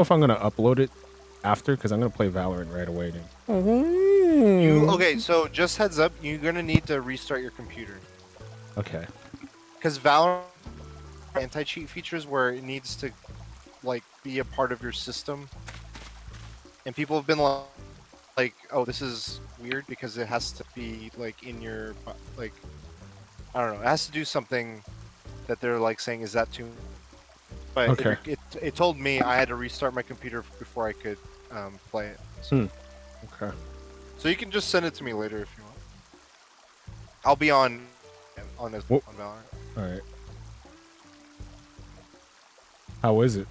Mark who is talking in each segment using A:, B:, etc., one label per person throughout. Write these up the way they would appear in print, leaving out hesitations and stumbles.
A: if I'm gonna upload it after, because I'm gonna play Valorant right away. Dude.
B: Okay, so just heads up, you're gonna need to restart your computer
A: Okay.
B: because Valorant anti-cheat features where it needs to like be a part of your system, and people have been like, oh, this is weird because it has to be like in your like, I don't know, it has to do something that they're like saying is that too. But
A: Okay.
B: it told me I had to restart my computer before I could play it.
A: Okay.
B: So you can just send it to me later if you want. I'll be on
A: Whoop.
B: on Valorant.
A: All right. How is it?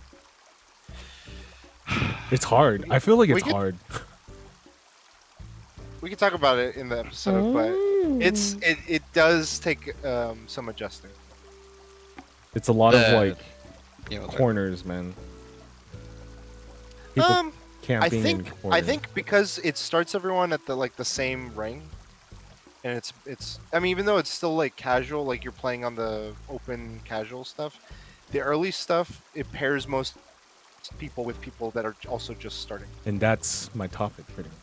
A: It's hard. I feel like
B: We
A: it's
B: could
A: hard.
B: we could talk about it in the episode, but it does take some adjusting.
A: It's a lot of like
C: Yeah, what's that?
A: corners, man. People
B: I
A: camping in
B: think
A: corners.
B: because it starts everyone at the same rank, and it's I mean even though it's still like casual, like you're playing on the open casual stuff, the early stuff it pairs most people with people that are also just starting.
A: And that's my topic, pretty much.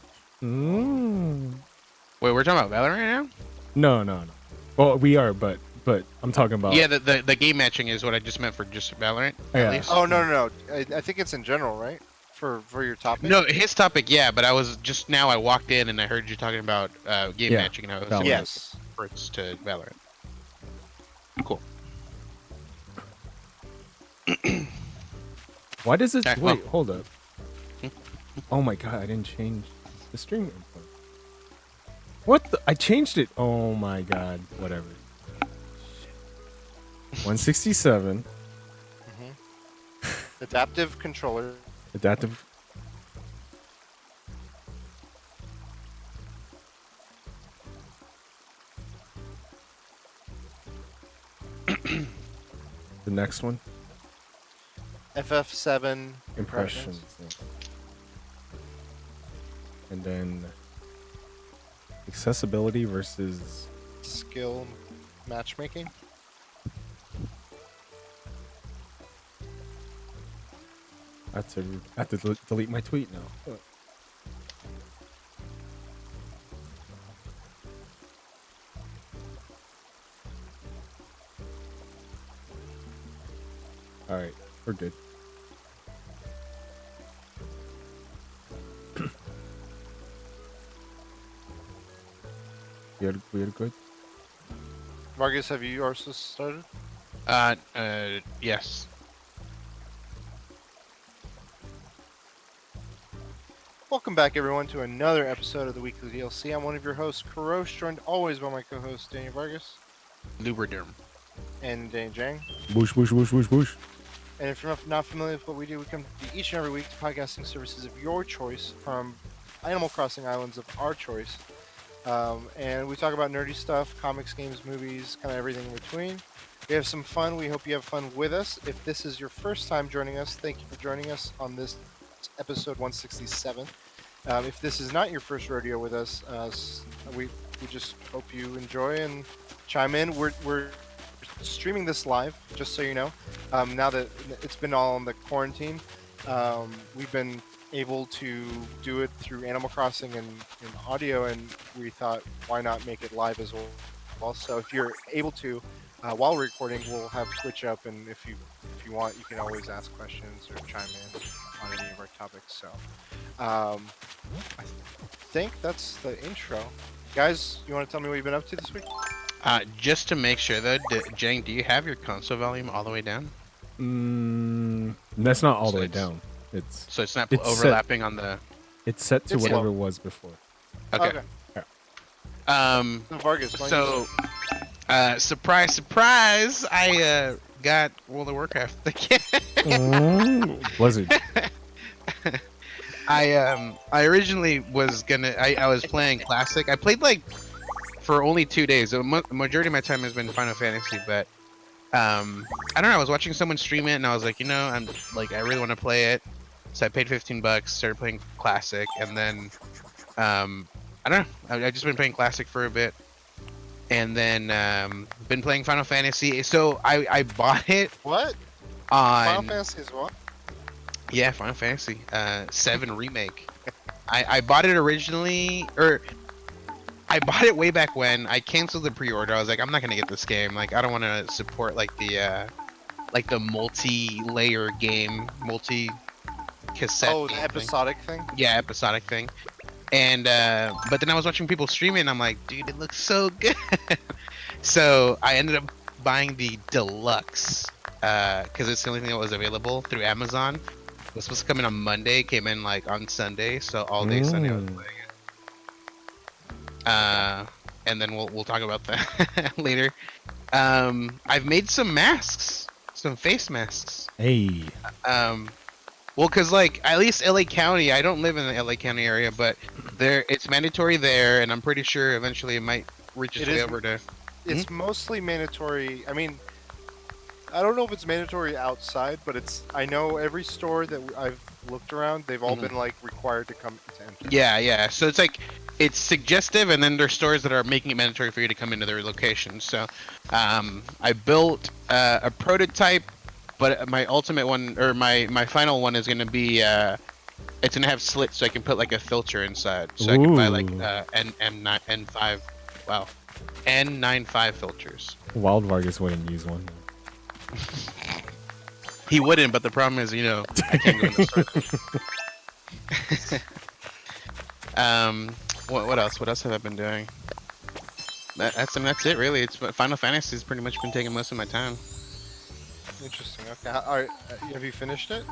C: Wait, we're talking about Valorant right now?
A: No. Well, we are, but I'm talking about.
C: Yeah, the game matching is what I just meant for just Valorant.
A: Yeah.
C: At least.
B: Oh no! I think it's in general, right? For your topic.
C: No, his topic, yeah, but I was just now I walked in and I heard you talking about game
A: Yeah,
C: matching, and I was
A: Valorant.
B: Yes.
C: reference to Valorant. Cool.
A: Why does it?
C: Alright,
A: Wait,
C: well.
A: hold up. Oh my god, I didn't change the stream info. What? I changed it. Oh my god. Whatever. 167.
B: Adaptive controller.
A: Adaptive. The next one.
B: FF7
A: Impressions. Yeah. And then accessibility versus
B: skill matchmaking.
A: I have to delete my tweet now. All right, we're good. we had good.
B: Vargas, have you also started?
C: Yes.
B: Welcome back, everyone, to another episode of the Weekly DLC. I'm one of your hosts, Karosh, joined always by my co-host, Danny Vargas.
C: Lubriderm.
B: And Danny Jang.
A: Bush.
B: And if you're not familiar with what we do, we come to you each and every week to podcasting services of your choice from Animal Crossing islands of our choice. And we talk about nerdy stuff, comics, games, movies, kind of everything in between. We have some fun. We hope you have fun with us. If this is your first time joining us, thank you for joining us on this episode 167. If this is not your first rodeo with us, we just hope you enjoy and chime in. We're streaming this live, just so you know. Now that it's been all on the quarantine, we've been able to do it through Animal Crossing and audio, and we thought, why not make it live as well? So if you're able to, while recording, we'll have Twitch up, and if you want, you can always ask questions or chime in on any of our topics. So I think that's the intro. Guys, you want to tell me what you've been up to this week?
C: Just to make sure though, Jang, do you have your console volume all the way down?
A: That's not all the
C: So
A: way
C: it's-
A: down. It's
C: So it's not
A: It's set.
C: overlapping on the.
A: it's set to
B: It's
A: whatever
B: low.
A: it was before.
C: Okay.
B: So
C: So
B: Vargas, why don't you
C: surprise! I got World of Warcraft again.
A: Blizzard.
C: I originally was gonna. I was playing Classic. I played like for only 2 days. The majority of my time has been Final Fantasy, but I don't know. I was watching someone stream it, and I was like, I'm like, I really want to play it. So I paid $15, started playing Classic, and then I don't know. I just been playing Classic for a bit, and then been playing Final Fantasy. So I bought it
B: what? Final
C: on
B: Fantasy is what?
C: Yeah, Final Fantasy 7 Remake. I bought it originally, or I bought it way back when. I canceled the pre-order. I was like, I'm not gonna get this game. Like, I don't want to support like the multi-layer game, multi-cassette.
B: Oh, the
C: game thing.
B: episodic thing.
C: Yeah, episodic thing. And but then I was watching people stream it, and I'm like, dude, it looks so good. So I ended up buying the deluxe because it's the only thing that was available through Amazon. It was supposed to come in on Monday, came in like on Sunday, so all day Sunday I was playing it. And then we'll talk about that later. I've made some masks, some face masks.
A: Hey.
C: Well, cause like at least LA County, I don't live in the LA County area, but it's mandatory there, and I'm pretty sure eventually it might reach its way over to.
B: It's mostly mandatory. I mean, I don't know if it's mandatory outside, but I know every store that I've looked around, they've all been like required to come to enter.
C: Yeah. So it's like it's suggestive, and then there's stores that are making it mandatory for you to come into their locations. So, I built a prototype, but my ultimate one, or my final one, is gonna be it's gonna have slits, so I can put like a filter inside, so I can buy like N5, wow, N95 filters.
A: Wild Vargas wouldn't use one.
C: He wouldn't, but the problem is, I can't go in the store. What else? What else have I been doing? That's it really. It's Final Fantasy's pretty much been taking most of my time.
B: Interesting. Okay. All right. Have you finished it?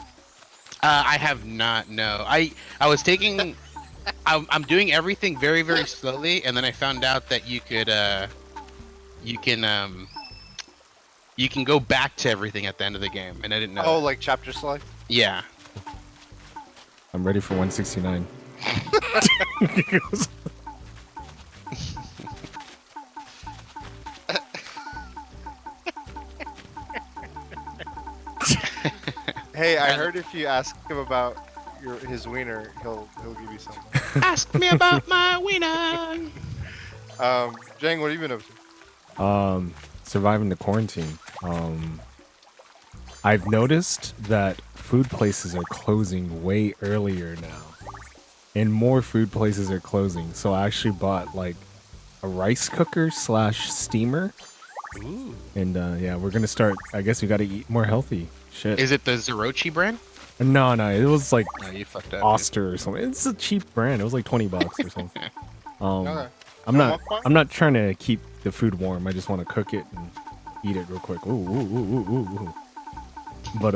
C: I have not. No. I was taking. I'm doing everything very very slowly, and then I found out that you can go back to everything at the end of the game, and I didn't know.
B: Oh,
C: that.
B: like chapter select?
C: Yeah.
A: I'm ready for 169.
B: Hey, I heard if you ask him about his wiener, he'll give you something.
C: Ask me about my wiener.
B: Jang, what have you been up to?
A: Surviving the quarantine. I've noticed that food places are closing way earlier now, and more food places are closing. So I actually bought like a rice cooker / steamer.
C: Ooh.
A: And yeah, we're gonna start. I guess we got to eat more healthy. Shit.
C: Is it the Zerochi brand?
A: No, it was like
C: No, you fucked up.
A: Oster or something. It's a cheap brand. It was like $20 or something.
B: Okay.
A: I'm
B: No
A: not. I'm not trying to keep the food warm. I just want to cook it and eat it real quick. Ooh. But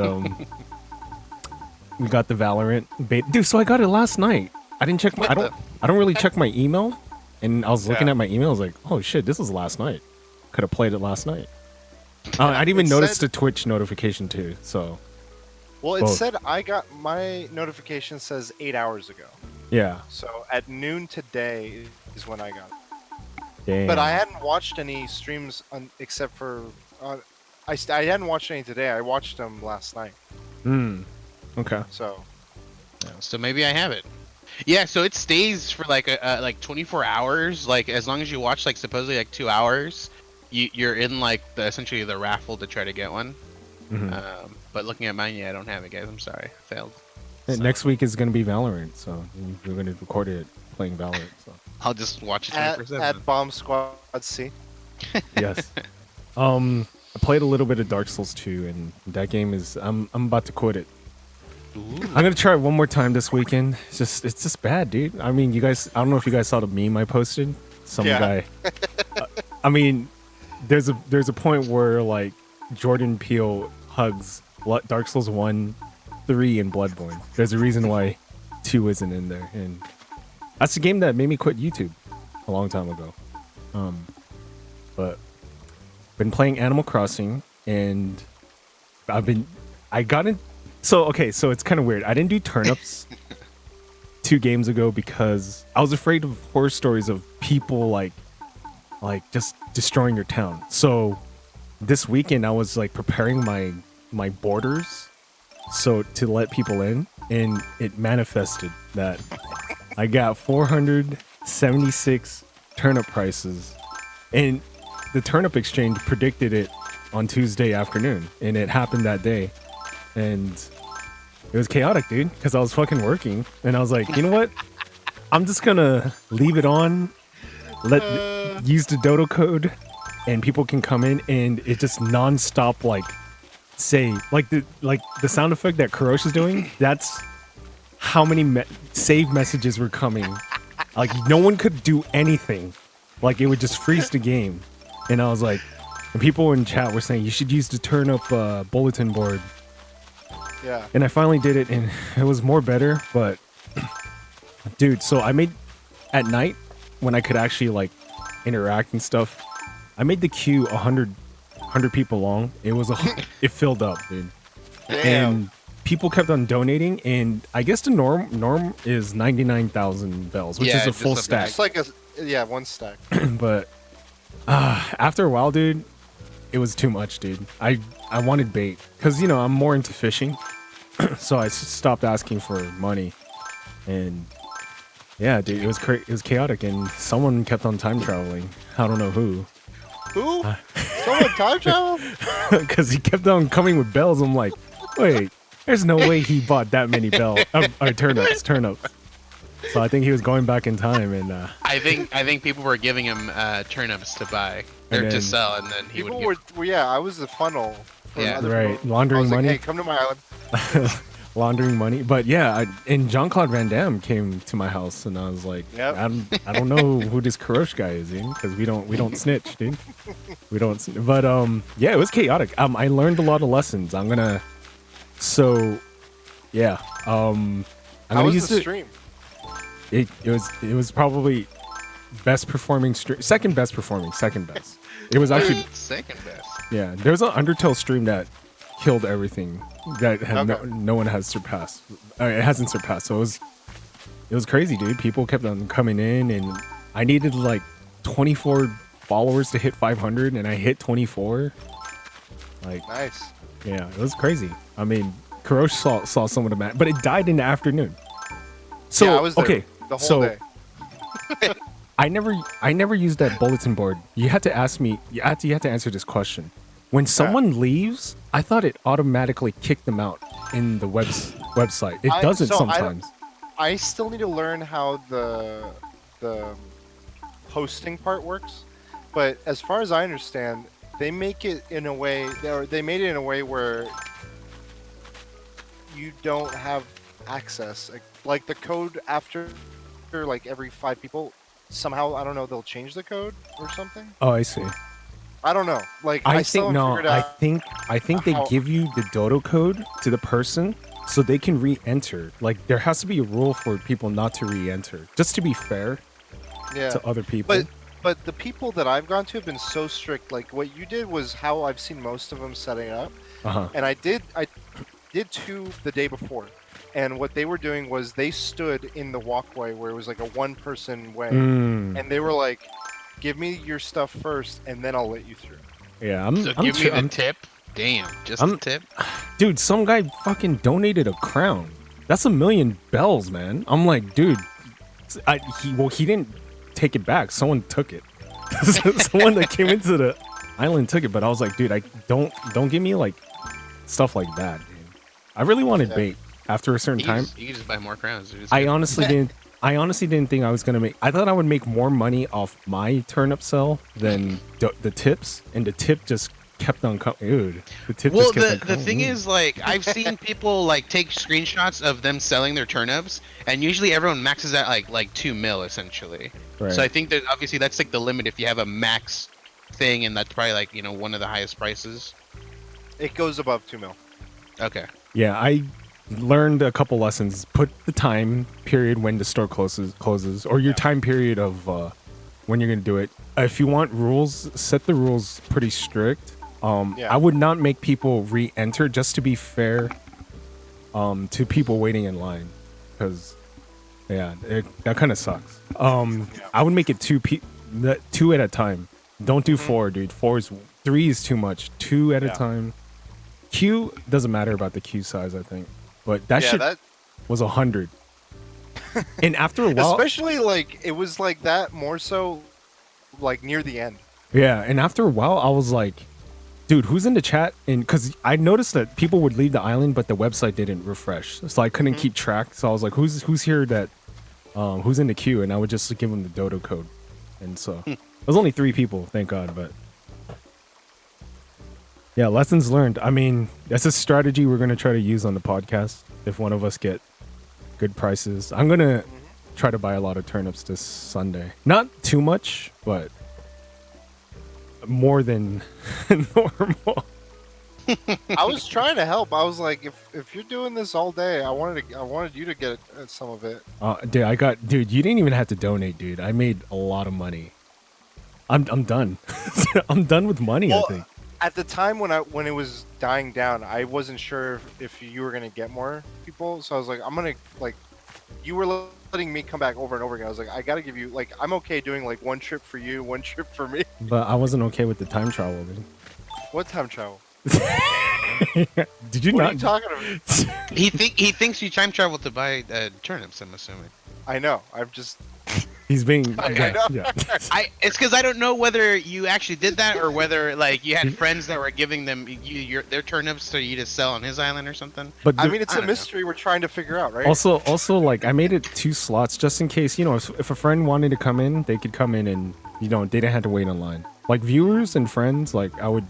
A: we got the Valorant beta. Dude, so I got it last night. I didn't check my. I don't really check my email, and I was looking at my email. I was like, oh shit, this was last night. Could have played it last night. I didn't even notice the Twitch notification too. So.
B: Well, it
A: Both.
B: said I got my notification says 8 hours ago.
A: Yeah.
B: So at noon today is when I got it.
A: Damn.
B: But I hadn't watched any streams except for I hadn't watched any today. I watched them last night.
A: Okay.
B: So.
C: So maybe I have it. Yeah, so it stays for like like 24 hours. Like as long as you watch like supposedly like 2 hours, you're in like essentially the raffle to try to get one. But looking at mine, yeah, I don't have it, guys. I'm sorry, I failed. So.
A: Next week is gonna be Valorant, so we're gonna record it playing Valorant. So
C: I'll just watch it 24/7.
B: At Bomb Squad C.
A: yes. I played a little bit of Dark Souls 2, and that game is I'm about to quit it.
C: Ooh.
A: I'm gonna try it one more time this weekend. It's just bad, dude. I mean, you guys. I don't know if you guys saw the meme I posted. Some guy. I mean, there's a point where like Jordan Peele hugs Dark Souls 1, 3, and Bloodborne. There's a reason why 2 isn't in there, and that's the game that made me quit YouTube a long time ago. But been playing Animal Crossing, and I got in. So it's kind of weird. I didn't do turnips 2 games ago because I was afraid of horror stories of people like just destroying your town. So this weekend I was like preparing my borders so to let people in, and it manifested that I got 476 turnip prices, and the turnip exchange predicted it on Tuesday afternoon, and it happened that day. And It was chaotic, dude, because I was fucking working, and I was like, you know what? I'm just gonna leave it on, use the dodo code, and people can come in, and it just nonstop like say like the sound effect that Kurosh is doing. That's how many save messages were coming. Like no one could do anything. Like it would just freeze the game, and I was like, and people in chat were saying you should use the turn up bulletin board.
B: Yeah.
A: And I finally did it, and it was more better, but. Dude, so I made at night when I could actually like interact and stuff. I made the queue 100 people long. It filled up, dude.
B: Damn.
A: And people kept on donating, and I guess the norm is 99,000 bells, which is a
C: just
A: full
C: a
A: stack.
B: It's like one stack.
A: But after a while, dude, it was too much, dude. I wanted bait because I'm more into fishing, so I stopped asking for money, and. Yeah, dude, it was chaotic, and someone kept on time traveling. I don't know who.
B: Who? Someone time travel?
A: Because he kept on coming with bells. I'm like, wait, there's no way he bought that many turnips. So I think he was going back in time, and
C: I think people were giving him turnips to buy or to sell, and then he
B: People
C: would.
B: were yeah. I was the funnel. For
C: Yeah.
B: other
A: right,
B: people. I
A: laundering
B: was like,
A: money.
B: hey, come to my island.
A: Laundering money. But yeah, and Jean-Claude Van Damme came to my house, and I was like,
B: Yep.
A: I don't know who this Kurosh guy is, dude, because we don't snitch, dude. We don't. But yeah, it was chaotic. I learned a lot of lessons. I'm gonna. So, yeah. I'm
B: How
A: gonna
B: was
A: use
B: the
A: it.
B: stream?
A: It was probably best performing stream, second best. It was actually
C: second best.
A: yeah. There's an Undertale stream that killed everything that had
B: Okay.
A: no one has surpassed. It hasn't surpassed. So it was crazy, dude. People kept on coming in, and I needed like 24 followers to hit 500, and I hit 24. Like
B: Nice.
A: yeah, it was crazy. I mean, Kurosh saw some of the match, but it died in the afternoon. So
B: yeah, I was there
A: okay,
B: the whole
A: so
B: day.
A: I never used that bulletin board. You had to ask me. You had to answer this question. When someone leaves, I thought it automatically kicked them out in the website. It doesn't sometimes.
B: I still need to learn how the hosting part works, but as far as I understand, they make it in a way, or they made it in a way where you don't have access. Like the code after like every 5 people, somehow I don't know, they'll change the code or something.
A: Oh, I see.
B: I don't know. Like
A: I
B: still
A: think
B: haven't
A: no.
B: figured out
A: I think they
B: how-
A: give you the dodo code to the person so they can re-enter. Like there has to be a rule for people not to re-enter, just to be fair
B: yeah.
A: to other people.
B: But the people that I've gone to have been so strict. Like what you did was how I've seen most of them setting up,
A: Uh-huh.
B: and I did 2 the day before, and what they were doing was they stood in the walkway where it was like a 1-person way,
A: Mm.
B: and they were like, "Give me your stuff first, and then I'll let you through."
A: Yeah, I'm.
C: So
A: I'm
C: give me
A: tr-
C: the
A: I'm-
C: tip. Damn, just
A: I'm-
C: the tip.
A: Dude, some guy fucking donated a crown. That's 1,000,000 bells, man. I'm like, dude, he didn't take it back. Someone took it. Someone that came into the island took it. But I was like, dude, I don't give me like stuff like that, dude. I really wanted
B: Yeah.
A: bait after a certain time.
C: You can just buy more crowns. Dude.
A: I honestly didn't. I honestly didn't think I was gonna make. I thought I would make more money off my turnip sell than the tips, and the tip just kept on coming. Dude, the tip.
C: Well,
A: just kept on
C: the
A: coming.
C: thing is, like, I've seen people like take screenshots of them selling their turnips, and usually everyone maxes out like 2 mil essentially.
A: Right.
C: So I think that obviously that's like the limit if you have a max thing, and that's probably like one of the highest prices.
B: It goes above 2 mil.
C: Okay.
A: Yeah, I learned a couple lessons. Put the time period when the store closes, or your time period of when you're gonna do it. If you want rules, set the rules pretty strict. I would not make people re-enter, just to be fair to people waiting in line, because that kind of sucks. I would make it 2 at a time. Don't do 4, dude. 3 is too much. 2 at a time. Queue doesn't matter about the queue size, I think, but that shit was 100. And after a while,
B: especially like it was like that more so like near the end.
A: yeah, and after a while, I was like, Dude, who's in the chat? And because I noticed that people would leave the island, but the website didn't refresh, so I couldn't keep track. So I was like, "Who's here? That who's in the queue?" And I would just give them the dodo code. And so it was only 3 people, thank God. But yeah, lessons learned. I mean, that's a strategy we're gonna try to use on the podcast. If one of us get good prices, I'm gonna try to buy a lot of turnips this Sunday. Not too much, but more than normal.
B: I was trying to help. I was like, if you're doing this all day, I wanted you to get some of it.
A: Dude, you didn't even have to donate, dude. I made a lot of money. I'm done. I'm done with money,
B: Well,
A: I think.
B: At the time when it was dying down, I wasn't sure if you were gonna get more people, so I was like, I'm gonna like, you were letting me come back over and over again. I was like, I gotta give you like, I'm okay doing like 1 trip for you, 1 trip for me.
A: But I wasn't okay with the time travel, dude.
B: What time travel?
A: Did you
B: What are
A: not?
B: you talking about?
C: He thinks you time traveled to buy turnips. I'm assuming.
B: I know. I'm just.
A: He's being.
B: I
A: Yeah,
B: know.
A: yeah.
C: It's because I don't know whether you actually did that or whether like you had friends that were giving them their turnips so you to sell on his island or something.
A: But
B: I mean, it's
C: I
B: a
C: don't know.
B: mystery we're trying to figure out, right?
A: also, like I made it 2 slots just in case. You know, if a friend wanted to come in, they could come in, and they didn't have to wait in line. Like viewers and friends, like I would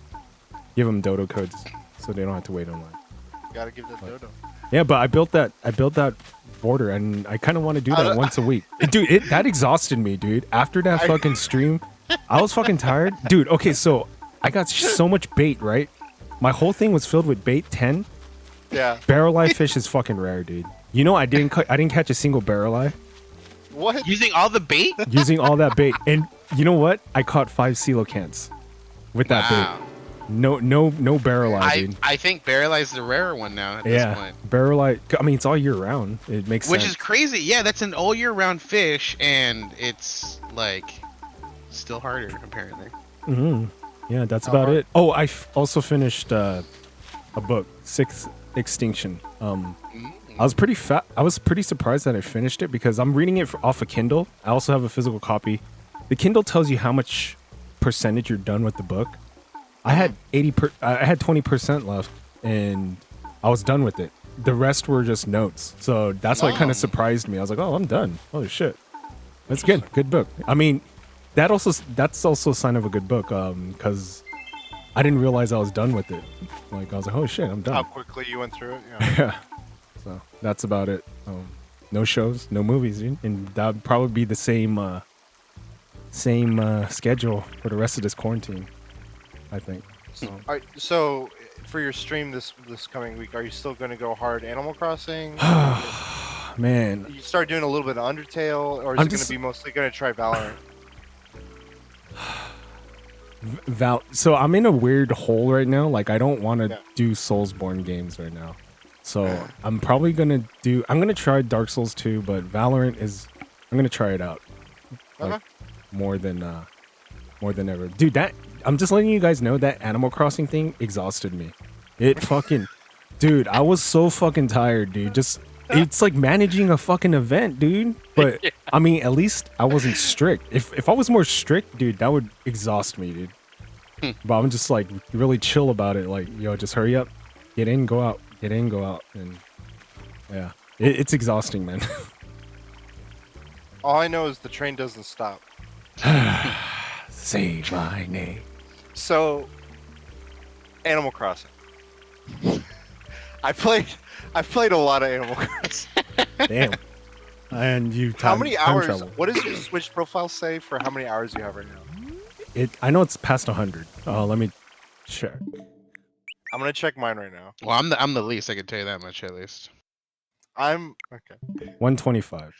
A: give them dodo codes so they don't have to wait in line.
B: Gotta give that dodo.
A: Yeah, but I built that border, and I kind of want to do that once a week. Dude, that exhausted me, dude. After that fucking stream, I was fucking tired. Dude, okay, so I got so much bait, right? My whole thing was filled with bait 10.
B: Yeah.
A: Barrel eye fish is fucking rare, dude. You know, I didn't catch a single barrel eye
B: What?
C: Using all the bait.
A: using all that bait. And you know what? I caught 5 coelacanths with that bait. No barrel eye, dude.
C: I think barrel eye is the rarer one now at this point.
A: Barrel eye. I mean, it's all year round. It makes
C: Which
A: sense.
C: is crazy. Yeah, that's an all year round fish, and it's like still harder apparently.
A: Yeah, that's about it. Oh, I also finished a book, Sixth Extinction. I was pretty surprised that I finished it because I'm reading it off a Kindle. I also have a physical copy. The Kindle tells you how much percentage you're done with the book. I had 20% left, and I was done with it. The rest were just notes. So that's what kind of surprised me. I was like, oh, I'm done. Holy shit. That's good. Good book. I mean, that's also a sign of a good book, because I didn't realize I was done with it. Like, I was like, oh shit, I'm done.
B: How quickly you went through it? Yeah.
A: Yeah. So that's about it. No shows, no movies, dude. And that would probably be the same schedule for the rest of this quarantine, I think. So.
B: All right, so for your stream this coming week, are you still going to go hard Animal Crossing?
A: Man,
B: You start doing a little bit of Undertale, or is it going to be mostly going to try Valorant?
A: So I'm in a weird hole right now. Like, I don't want to
B: Yeah.
A: do Soulsborne games right now. So I'm probably gonna try Dark Souls 2, but Valorant I'm gonna try it out. Like, more than ever. Dude, I'm just letting you guys know that Animal Crossing thing exhausted me. It fucking dude, I was so fucking tired, dude. It's like managing a fucking event, dude. But I mean, at least I wasn't strict. If I was more strict, dude, that would exhaust me, dude. But I'm just like really chill about it. Like, yo, just hurry up, get in, go out, get in, go out, and yeah, it's exhausting, man.
B: All I know is the train doesn't stop.
A: Say my name.
B: So, Animal Crossing. I played a lot of Animal Crossing.
A: Damn. And you
B: How many hours?
A: travel.
B: What does your Switch profile say for how many hours you have right now?
A: I know it's past 100. Let me check.
B: I'm gonna check mine right now.
C: Well, I'm the least. I can tell you that much at least.
B: I'm okay.
A: 125.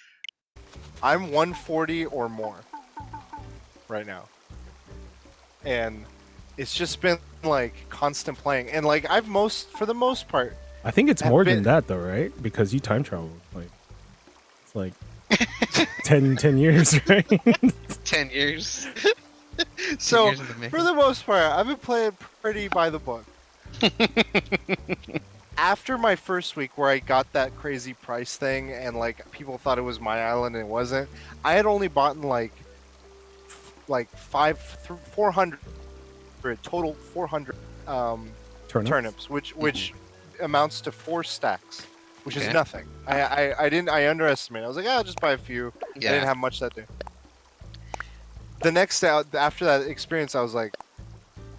B: I'm 140 or more right now, and it's just been like constant playing. And like for the most part,
A: I think it's
B: I've
A: more
B: been-
A: than that though, right? Because you time travel. Like, it's like 10 years, right?
C: 10 years. 10
B: so
C: years in the making.
B: for the most part, I've been playing pretty by the book. After my first week where I got that crazy price thing and like people thought it was my island and it wasn't, I had only bought like 400 total 400 turnips, which amounts to 4 stacks, which is
C: Okay.
B: nothing. I underestimated. I was like, I'll just buy a few. I
C: Yeah.
B: didn't have much that day. The next day, after that experience, I was like,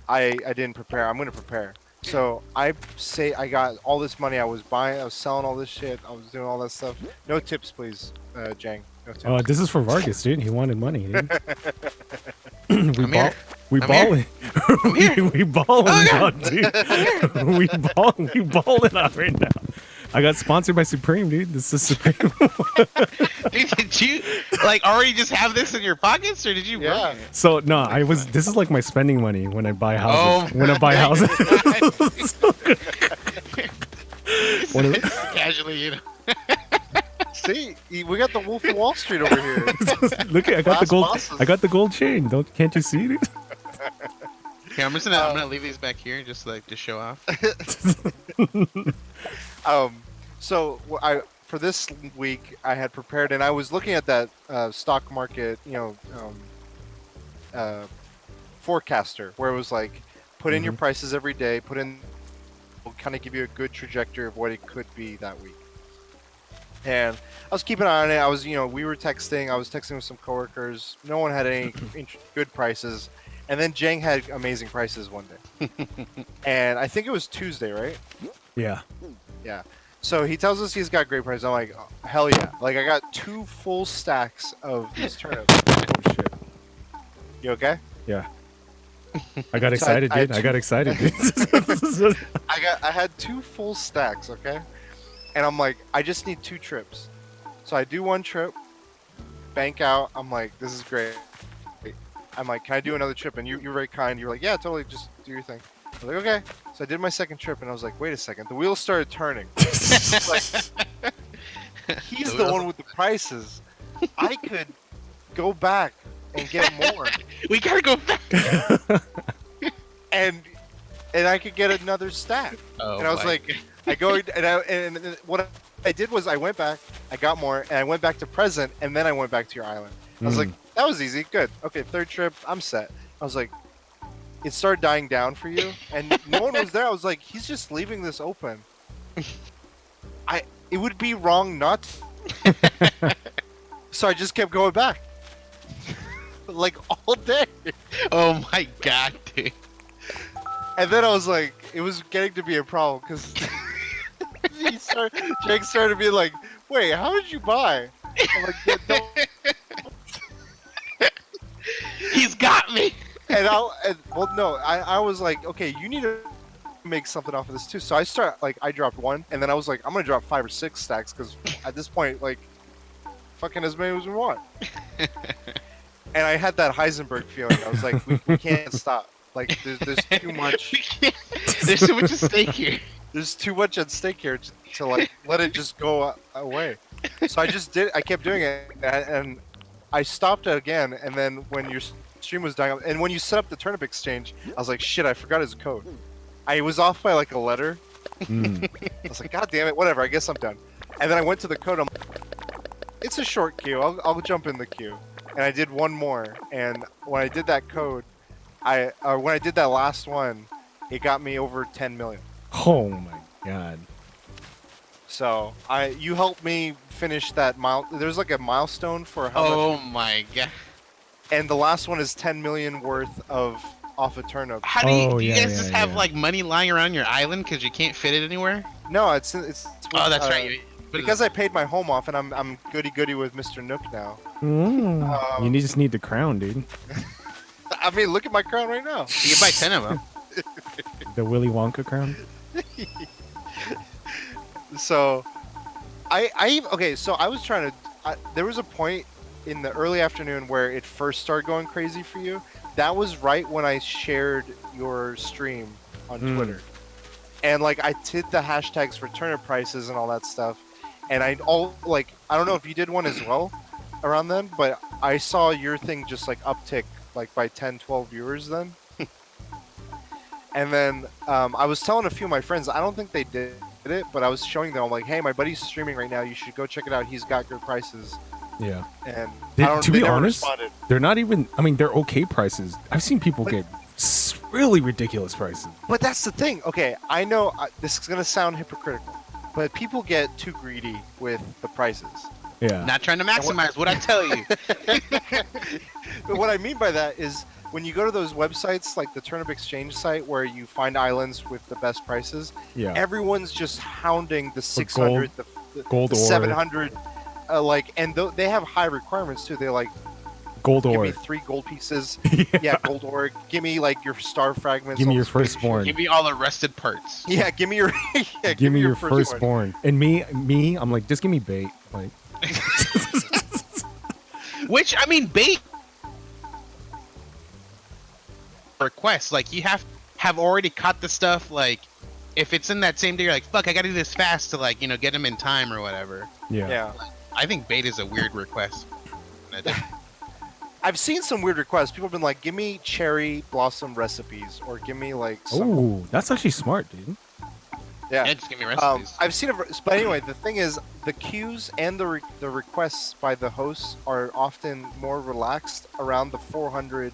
B: I didn't prepare. I'm gonna prepare. So I got all this money. I was selling all this shit. I was doing all that stuff. No tips, please, Jang. No tips.
A: Oh, this is for Vargas, dude. He wanted money, dude.
C: I'm here.
A: We
C: I'm
A: balling. we balling
C: Oh,
A: out, dude. we balling out right now. I got sponsored by Supreme, dude. This is Supreme.
C: Dude, did you like already just have this in your pockets, or did you?
B: Yeah.
C: Bring it?
A: So no, this is like my spending money when I buy houses.
C: Oh
A: When I buy houses. When I-
C: Casually, you know.
B: See, we got the Wolf of Wall Street over here.
A: Look, I got the
B: Last
A: gold.
B: bosses.
A: I got the gold chain. Can't you see, dude?
C: Okay, I'm gonna leave these back here just like to show off.
B: So for this week I had prepared, and I was looking at that stock market, forecaster, where it was like put in your prices every day, will kind of give you a good trajectory of what it could be that week. And I was keeping an eye on it. I was, we were texting. I was texting with some coworkers. No one had any good prices. And then Jang had amazing prices one day. And I think it was Tuesday, right?
A: Yeah.
B: Yeah. So he tells us he's got great prices. I'm like, oh, hell yeah. Like, I got 2 full stacks of these turnips.
A: Oh shit.
B: You okay?
A: Yeah. I got excited, dude. I got excited, dude.
B: I had 2 full stacks, okay? And I'm like, I just need 2 trips. So I do 1 trip, bank out. I'm like, this is great. I'm like, can I do another trip? And you're very kind. You're like, yeah, totally, just do your thing. I was like, okay. So I did my second trip, and I was like, wait a second. The wheels started turning. Like, he's the one with the prices. I could go back and get more.
C: We gotta go back.
B: and I could get another stack.
C: Oh,
B: and I was like, and what I did was I went back, I got more, and I went back to present, and then I went back to your island. I was like, that was easy, good. Okay, 3rd trip, I'm set. I was like, it started dying down for you, and no one was there. I was like, he's just leaving this open. It would be wrong not to. So I just kept going back. Like all day.
C: oh my god, dude.
B: And then I was like, it was getting to be a problem because Jake started being like, wait, how did you buy? I'm like, yeah, don't.
C: He's got me.
B: I was like, okay, you need to make something off of this too. So I dropped 1, and then I was like, I'm gonna drop 5 or 6 stacks because at this point, like, fucking as many as we want. And I had that Heisenberg feeling. I was like, we can't stop. Like, there's too much.
C: There's too much at stake here.
B: There's too much at stake here to like let it just go away. So I kept doing it, and I stopped it again. And then when your stream was dying, and when you set up the turnip exchange, I was like, shit, I forgot his code. I was off by like a letter. I was like, god damn it, whatever. I guess I'm done. And then I went to the code. It's a short queue. I'll jump in the queue. And I did 1 more. And when I did that code, when I did that last one, it got me over 10 million.
A: Oh my god.
B: So you helped me finish that There's like a milestone for how
C: Oh
B: much.
C: my god.
B: And the last one is 10 million worth off a turnip.
C: How do you, do you
A: yeah,
C: guys just have like money lying around your island because you can't fit it anywhere?
B: No, it's
C: Oh, that's right.
B: Because I paid my home off, and I'm goody with Mr. Nook now.
A: You just need the crown, dude.
B: I mean, look at my crown right now.
C: You can buy 10 of them.
A: The Willy Wonka crown.
B: So, so I was trying to. There was a point in the early afternoon where it first started going crazy for you. That was right when I shared your stream on Twitter, and like I did the hashtags for turnip prices and all that stuff, and I don't know if you did one as well around then, but I saw your thing just like uptick like by 10, 12 viewers then. And then I was telling a few of my friends, I don't think they did it, but I was showing them, I'm like, hey, my buddy's streaming right now. You should go check it out. He's got good prices.
A: Yeah.
B: And
A: To be
B: they never
A: honest,
B: responded.
A: they're not even. I mean, they're okay prices. I've seen people get really ridiculous prices.
B: But that's the thing. Okay, I know this is gonna sound hypocritical, but people get too greedy with the prices.
A: Yeah.
C: Not trying to maximize what I tell you.
B: But what I mean by that is when you go to those websites like the Turnip Exchange site where you find islands with the best prices,
A: Yeah.
B: everyone's just hounding the 600,
A: gold
B: the
A: ore.
B: 700, and they have high requirements too. They're like,
A: Gold
B: give
A: ore.
B: me 3 gold pieces. Yeah, gold ore. Give me like your star fragments.
A: Give me
B: all
A: your
B: this crazy
A: firstborn.
C: Give me all the rusted parts.
B: shit. Yeah, give me your. Yeah,
A: Give me your
B: firstborn.
A: firstborn. And me, I'm like, just give me bait. Like,
C: Which, I mean, bait requests, like, you have already caught the stuff, like, if it's in that same day, you're like, fuck, I gotta do this fast to, like, you know, get them in time or whatever.
A: yeah.
B: Yeah.
C: I think bait is a weird request.
B: I've seen some weird requests. People have been like, give me cherry blossom recipes, or give me like some.
A: Ooh, that's actually smart, dude.
B: Yeah.
C: Yeah, just give me recipes.
B: I've seen it, but anyway, the thing is, the queues and the requests by the hosts are often more relaxed around the 400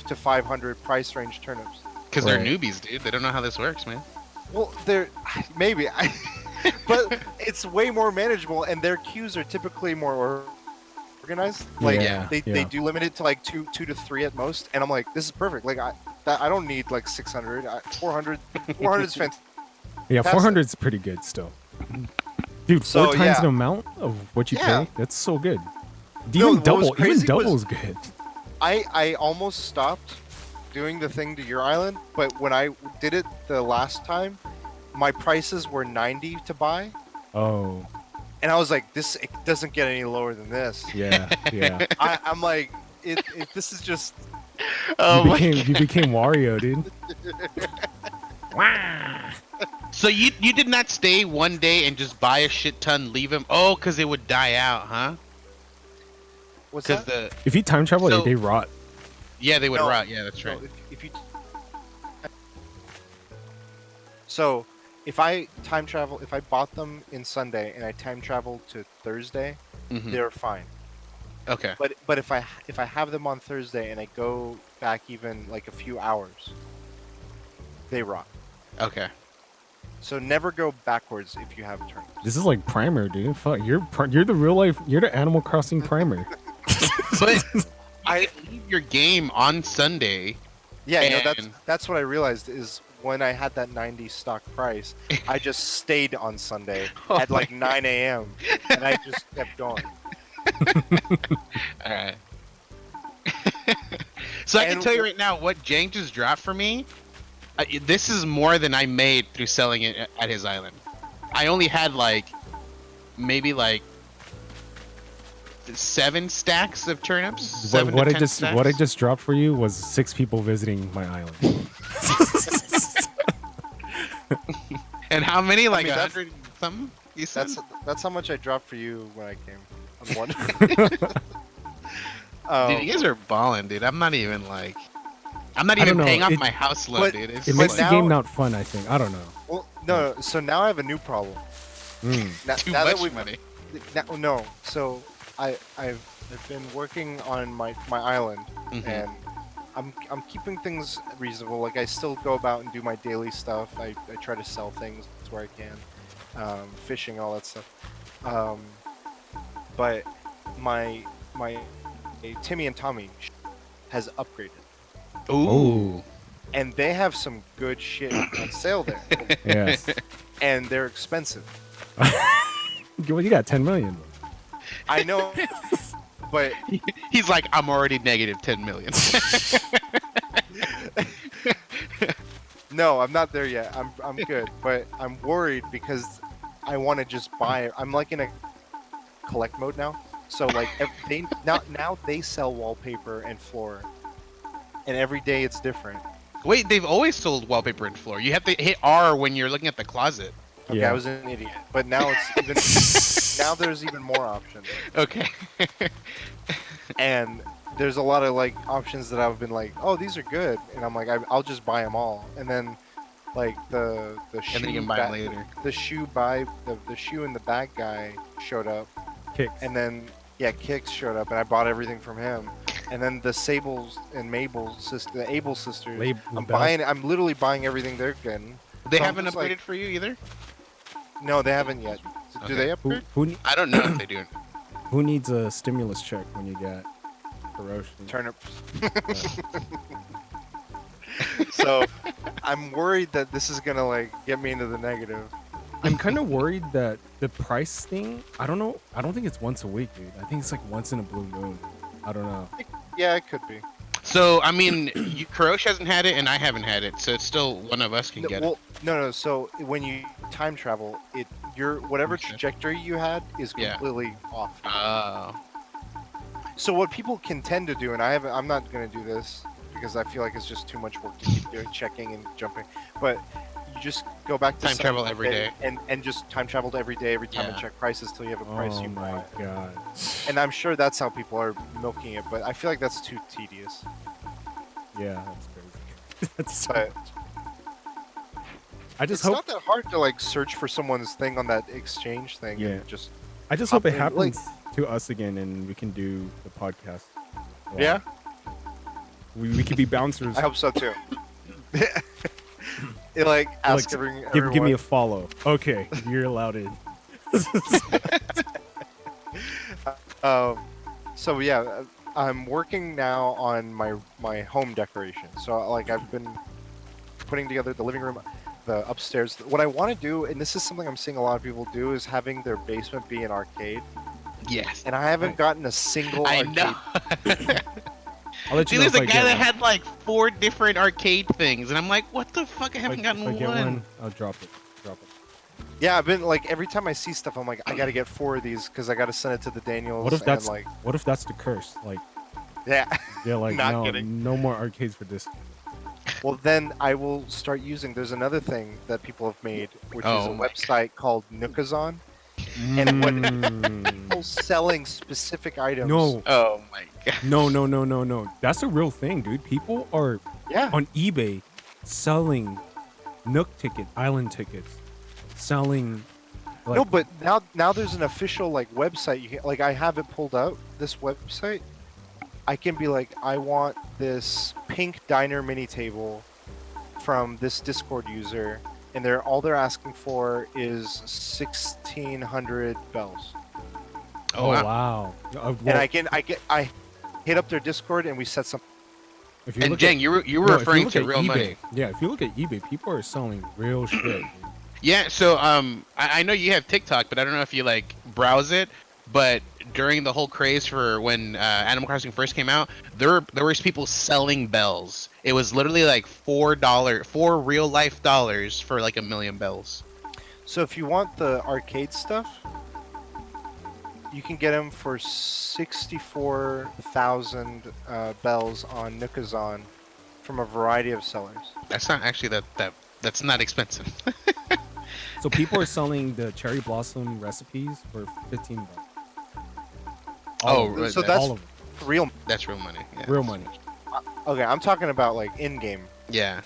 B: to 500 price range turnips.
C: Because they're
A: Right.
C: newbies, dude. They don't know how this works, man.
B: Well, they're maybe, but it's way more manageable, and their queues are typically more organized. Like
A: Yeah,
B: they
A: yeah.
B: do limit it to like two to 3 at most, and I'm like, this is perfect. Like I don't need like 600, 400 is fantastic.
A: Yeah,
B: That's
A: 400 is pretty good still. Dude,
B: So,
A: 4 times
B: yeah.
A: the amount of what you
B: Yeah.
A: pay? That's so good.
B: No,
A: Even
B: what was
A: double,
B: crazy
A: double
B: was-
A: is good.
B: I almost stopped doing the thing to your island, but when I did it the last time, my prices were 90 to buy,
A: Oh,
B: and I was like, it doesn't get any lower than this.
A: yeah, yeah.
B: I'm like, this is just.
C: Oh
A: you became Wario, dude.
C: So you did not stay one day and just buy a shit ton, leave them? Oh, because it would die out, huh?
B: What's
C: Because
B: that?
A: If you time travel,
C: So-
A: they rot.
C: yeah, they would
B: No.
C: rot. Yeah, that's
B: No,
C: right.
B: if you. So, if I time travel, if I bought them in Sunday and I time travel to Thursday,
C: Mhm.
B: they're fine.
C: Okay.
B: But if I have them on Thursday and I go back even like a few hours, they rot.
C: Okay.
B: So never go backwards if you have turnips.
A: This is like Primer, dude. Fuck, you're the real life. You're the Animal Crossing Primer.
C: But
B: I
C: leave your game on Sunday.
B: yeah,
C: And-
B: that's what I realized is when I had that 90 stock price, I just stayed on Sunday
C: Oh
B: at like
C: my
B: 9 a.m. and I just kept going.
C: All right. So I can
B: And-
C: tell you right now, what Jank just dropped for me, this is more than I made through selling it at his island. I only had like, maybe like 7 stacks of turnips. 7
A: What
C: to
A: I
C: 10
A: just
C: stacks.
A: what I just dropped for you was 6 people visiting my island.
C: And how many? Like
B: mean, that's-
C: 100 something? You said?
B: That's how much I dropped for you when I came. On one.
C: Dude, you guys are balling, dude. I'm not even like, I'm not
A: I
C: even
A: don't know,
C: paying off
A: it-
C: my house loan,
B: but
C: dude. It's
A: It
C: just
A: makes
C: like,
A: the
B: now-
A: game not fun, I think. I don't know.
B: Well, no. So now I have a new problem. Now,
C: too
B: now that
C: much
B: we've
C: money.
B: no. So I've been working on my island,
C: Mhm.
B: and I'm keeping things reasonable. Like I still go about and do my daily stuff. I try to sell things where I can, fishing, all that stuff. But my Timmy and Tommy has upgraded,
C: Ooh.
B: and they have some good shit on sale there,
A: Yeah.
B: and they're expensive.
A: Well, you got 10 million.
B: I know, but
C: He's like, I'm already negative 10 million.
B: no, I'm not there yet. I'm good, but I'm worried because I want to just buy it. I'm like in a collect mode now. So like now they sell wallpaper and floor, and every day it's different.
C: Wait, they've always sold wallpaper and floor. You have to hit R when you're looking at the closet.
B: Okay,
A: Yeah.
B: I was an idiot, but now it's even now there's even more options,
C: Okay.
B: and there's a lot of like options that I've been like, oh, these are good, and I'm like, I'll just buy them all, and then like the shoe
C: And then you can buy them
B: ba-
C: later.
B: the shoe and the bag guy showed up,
A: Kicks.
B: and then yeah, Kicks showed up, and I bought everything from him, and then the Sables and Mabel sister, the Able sisters.
A: Labelle.
B: I'm literally buying everything they're getting.
C: They
B: So I'm
C: haven't
B: just
C: upgraded
B: like,
C: for you either.
B: no, they haven't yet. Do
C: Okay.
B: they
A: Who
B: upgrade?
C: I don't know if they do.
A: who needs a stimulus check when you get corrosion?
B: Turnips.
A: Yeah.
B: So I'm worried that this is gonna like get me into the negative.
A: I'm kind of worried that the price thing. I don't know. I don't think it's once a week, dude. I think it's like once in a blue moon. I don't know.
B: Yeah, it could be.
C: So I mean, Kurosh hasn't had it, and I haven't had it, so it's still one of us can get it.
B: No. So when you time travel, your whatever
C: Okay.
B: trajectory you had is
C: Yeah.
B: completely off.
C: Oh.
B: So what people can tend to do, and I'm not gonna do this because I feel like it's just too much work to keep doing checking and jumping. But you just go back to
C: Time travel every day.
B: and just time travel every day, every time, and
C: Yeah.
B: check prices till you have a price
A: Oh
B: you
A: my
B: buy.
A: god.
B: And I'm sure that's how people are milking it, but I feel like that's too tedious.
A: Yeah, that's crazy. That's so
B: But
A: much. I just
B: it's
A: hope.
B: not that hard to like search for someone's thing on that exchange thing
A: Yeah.
B: and just
A: I just hope it
B: hop in, like-
A: happens to us again, and we can do the podcast. Wow.
B: yeah.
A: We could be bouncers.
B: I hope so too. It like ask everyone.
A: Give me a follow. Okay, you're allowed in.
B: So yeah, I'm working now on my home decoration. So like I've been putting together the living room, the upstairs. What I want to do, and this is something I'm seeing a lot of people do, is having their basement be an arcade.
C: Yes.
B: And I haven't gotten a single
C: I
B: arcade.
C: know.
A: I'll let you
C: Dude,
A: know
C: there's
A: if
C: a
A: I
C: guy
A: get
C: that
A: one.
C: had like 4 different arcade things, and I'm like, what the fuck? I
A: If
C: haven't gotten
A: if I get
C: one.
A: I'll drop it. Drop it.
B: Yeah, I've been like every time I see stuff, I'm like, I gotta get 4 of these because I gotta send it to the Daniels.
A: What if that's
B: and, like,
A: what if that's the curse? Like,
B: yeah.
A: yeah, like
B: Not kidding.
A: no more arcades for this.
B: Well, then I will start using. There's another thing that people have made, which is a
C: Oh my
B: website called Nookazon, and what
A: Mm.
B: people selling specific items.
A: No,
C: Oh my god.
A: no. That's a real thing, dude. People are
B: Yeah.
A: on eBay selling Nook ticket, island tickets, selling. Like,
B: No, but now there's an official like website. You can, like I have it pulled out. This website, I can be like, I want this pink diner mini table from this Discord user, and they're asking for is 1,600 bells.
A: oh
C: wow.
A: wow.
B: And
A: Well,
B: I hit up their Discord and we set some.
A: if you
C: And
A: look
C: Jeng,
A: at,
C: you were
A: no, if you
C: referring
A: look
C: to
A: at
C: real
A: eBay,
C: money.
A: Yeah, if you look at eBay, people are selling real shit. Dude.
C: Yeah, so I know you have TikTok, but I don't know if you like browse it. But during the whole craze for when Animal Crossing first came out, there was people selling bells. It was literally like $4 real life dollars for like 1,000,000 bells.
B: So if you want the arcade stuff, you can get them for 64,000 bells on Nookazon from a variety of sellers.
C: That's not actually that's not expensive.
A: So people are selling the cherry blossom recipes for $15.
C: Oh,
A: of them.
C: right,
B: So
C: that-
B: that's
A: all of them.
B: real.
C: That's real money. Yeah.
A: Real money.
B: Okay, I'm talking about like in-game.
C: Yeah.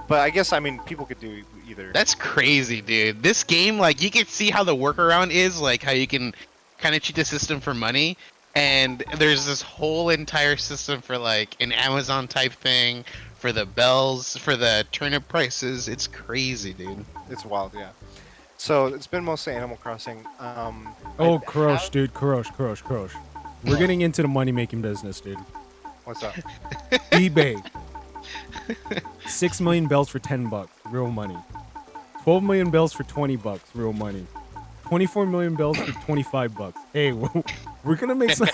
B: But I guess people could do either.
C: That's crazy, dude. This game, like, you can see how the workaround is, like how you can kind of cheat the system for money. And there's this whole entire system for like an Amazon type thing, for the bells, for the turnip prices. It's crazy, dude.
B: It's wild, yeah. So it's been mostly Animal Crossing.
A: Oh,
B: I
A: Kurosh,
B: have-
A: dude, Kurosh. We're getting into the money making business, dude.
B: What's up?
A: eBay. 6 million bells for $10, real money. 12 million bells for $20, real money. 24 million bells for $25. Hey, we're gonna make some.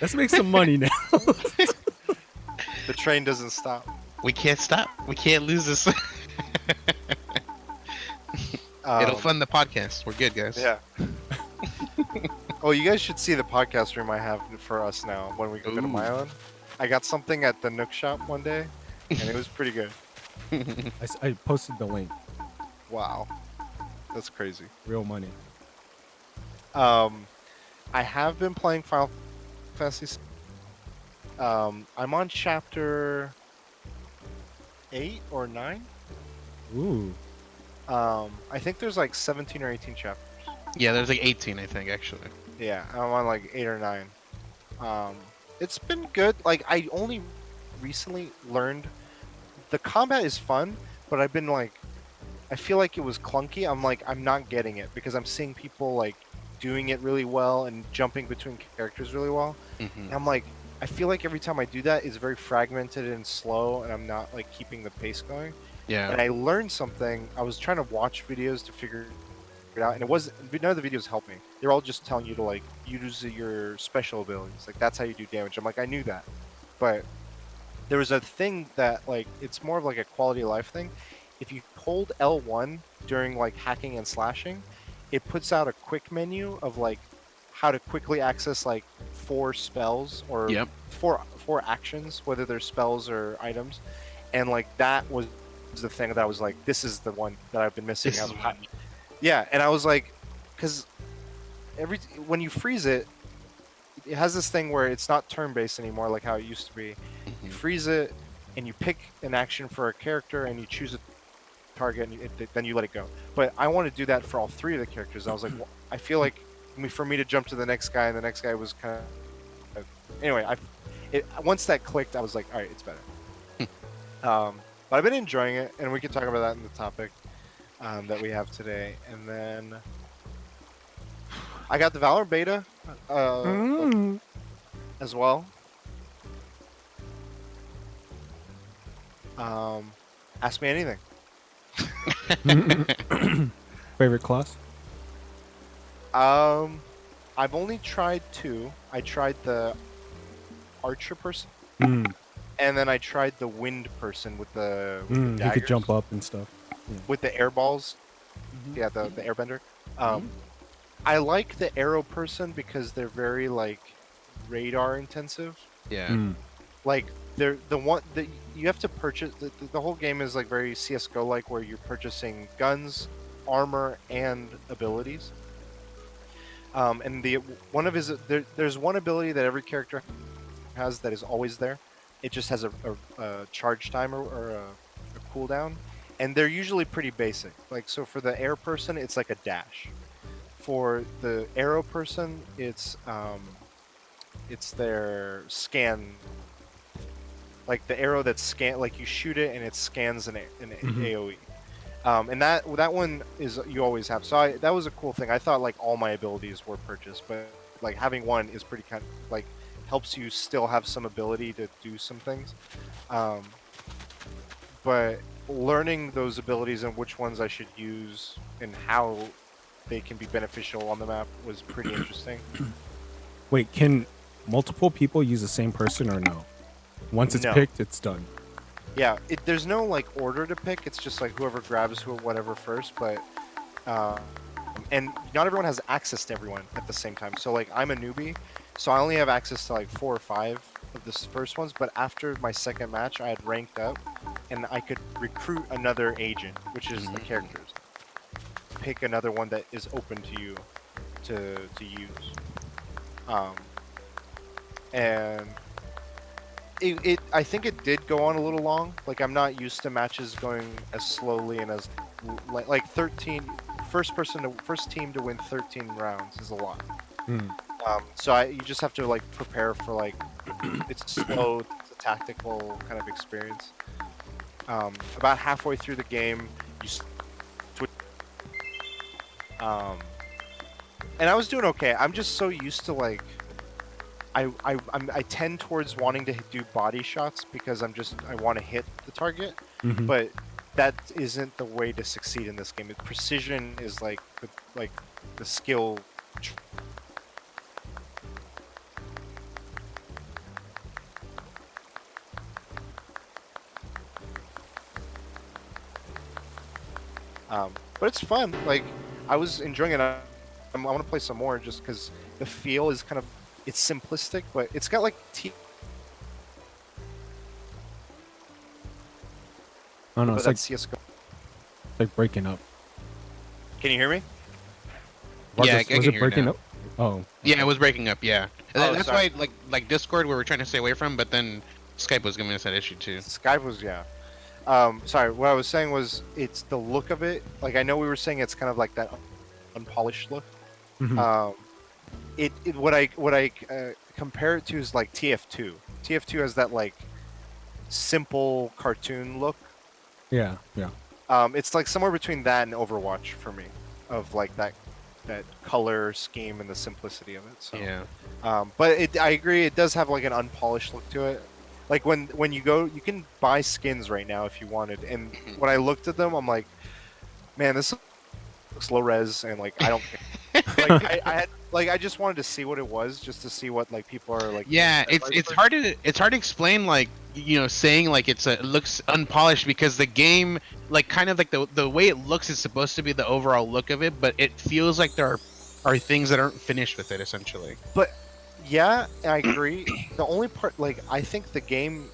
A: Let's make some money now.
B: The train doesn't stop.
C: We can't stop. We can't lose this. It'll fund the podcast. We're good, guys.
B: Yeah. Oh, you guys should see the podcast room I have for us now when we go to my
C: Ooh.
B: island. I got something at the Nook shop one day, and it was pretty good.
A: I posted the link.
B: Wow. That's crazy.
A: Real money.
B: I have been playing Final Fantasy. I'm on chapter 8 or 9.
A: Ooh.
B: I think there's like 17 or 18 chapters.
C: Yeah, there's like 18, I think, actually.
B: Yeah, I'm on like 8 or 9. Um, it's been good. Like I only recently learned the combat is fun, but I've been like I feel like it was clunky. I'm like I'm not getting it because I'm seeing people like doing it really well and jumping between characters really well.
C: Hmm.
B: And I'm like I feel like every time I do that it's very fragmented and slow and I'm not like keeping the pace going.
C: Yeah.
B: And I learned something. I was trying to watch videos to figure it out, and it wasn't. None of the videos helped me. They're all just telling you to like use your special abilities. Like that's how you do damage. I'm like I knew that, but there was a thing that like it's more of like a quality of life thing. If you hold L1 during like hacking and slashing, it puts out a quick menu of like how to quickly access like 4 spells or
C: Yep.
B: four actions, whether they're spells or items, and like that was the thing that I was like, this is the one that I've been missing.
C: This is what I mean.
B: Yeah, and I was like, because every when you freeze it, it has this thing where it's not turn-based anymore like how it used to be. You
C: Mhm.
B: freeze it, and you pick an action for a character, and you choose a target, and then you let it go. But I want to do that for all 3 of the characters. I was like, well, I feel like for me to jump to the next guy, and the next guy was kind of anyway. Once that clicked, I was like, all right, it's better. But I've been enjoying it, and we can talk about that in the topic that we have today, and then. I got the Valor beta
A: Mm.
B: as well. Ask me anything.
A: Favorite class?
B: I've only tried 2. I tried the archer person,
A: Mm.
B: and then I tried the wind person with the
A: Mm. He could
B: daggers,
A: jump up and stuff.
B: with the air balls.
C: Mhm.
B: Yeah, the airbender.
C: Mhm.
B: I like the arrow person because they're very like radar intensive.
C: Yeah.
A: Mm.
B: Like they're the one that you have to purchase. The whole game is like very CS:GO like, where you're purchasing guns, armor, and abilities. And the one of his there's one ability that every character has that is always there. It just has a charge timer or a cooldown, and they're usually pretty basic. Like so, for the air person, it's like a dash. For the arrow person, it's their scan, like the arrow that scan, like you shoot it and it scans an
A: Mhm.
B: AOE. And that one is you always have. So that was a cool thing. I thought like all my abilities were purchased, but like having one is pretty kind of like helps you still have some ability to do some things. Um, but learning those abilities and which ones I should use and how they can be beneficial on the map was pretty interesting.
A: Wait, can multiple people use the same person or no? Once it's
B: No.
A: picked, it's done.
B: Yeah, there's no like order to pick. It's just like whoever grabs whatever first. But uh, and not everyone has access to everyone at the same time. So like I'm a newbie, so I only have access to like 4 or 5 of the first ones. But after my second match, I had ranked up, and I could recruit another agent, which is the characters. Pick another one that is open to you to use. Um, and it I think it did go on a little long. Like I'm not used to matches going as slowly and as like 13 first team to win 13 rounds is a lot.
A: Mm.
B: So you just have to like prepare for like it's slow, it's a tactical kind of experience. About halfway through the game, you switch. Um, and I was doing okay. I'm just so used to like I tend towards wanting to do body shots because I want to hit the target,
A: Mhm.
B: but that isn't the way to succeed in this game. Precision is like the skill. But it's fun. Like I was enjoying it. I want to play some more just because the feel is kind of it's simplistic, but it's got like
A: I don't know. It's
B: that
A: like
B: CS:GO.
A: breaking up.
B: Can you hear me?
C: Yeah, I
A: Was
C: can
A: it
C: hear
A: breaking
C: now.
A: up? Oh.
C: Yeah, it was breaking up. Yeah,
B: Oh,
C: that's
B: sorry.
C: why like Discord we were trying to stay away from, but then Skype was giving us that issue too.
B: Skype was yeah. Sorry, what I was saying was it's the look of it. Like I know we were saying it's kind of like that unpolished look.
A: Mhm.
B: Um, what I compare it to is like TF2. TF2 has that like simple cartoon look.
A: Yeah, yeah.
B: It's like somewhere between that and Overwatch for me, of like that color scheme and the simplicity of it. So,
C: Yeah.
B: but I agree, it does have like an unpolished look to it. Like when you go, you can buy skins right now if you wanted. And when I looked at them, I'm like, man, this looks low res, and like I don't care. Like I just wanted to see what it was, just to see what like people are like.
C: Yeah, it's hard to explain, like, you know, saying like it looks unpolished, because the game, like, kind of like the way it looks is supposed to be the overall look of it, but it feels like there are things that aren't finished with it, essentially.
B: But yeah, I agree. The only part, like, I think the game,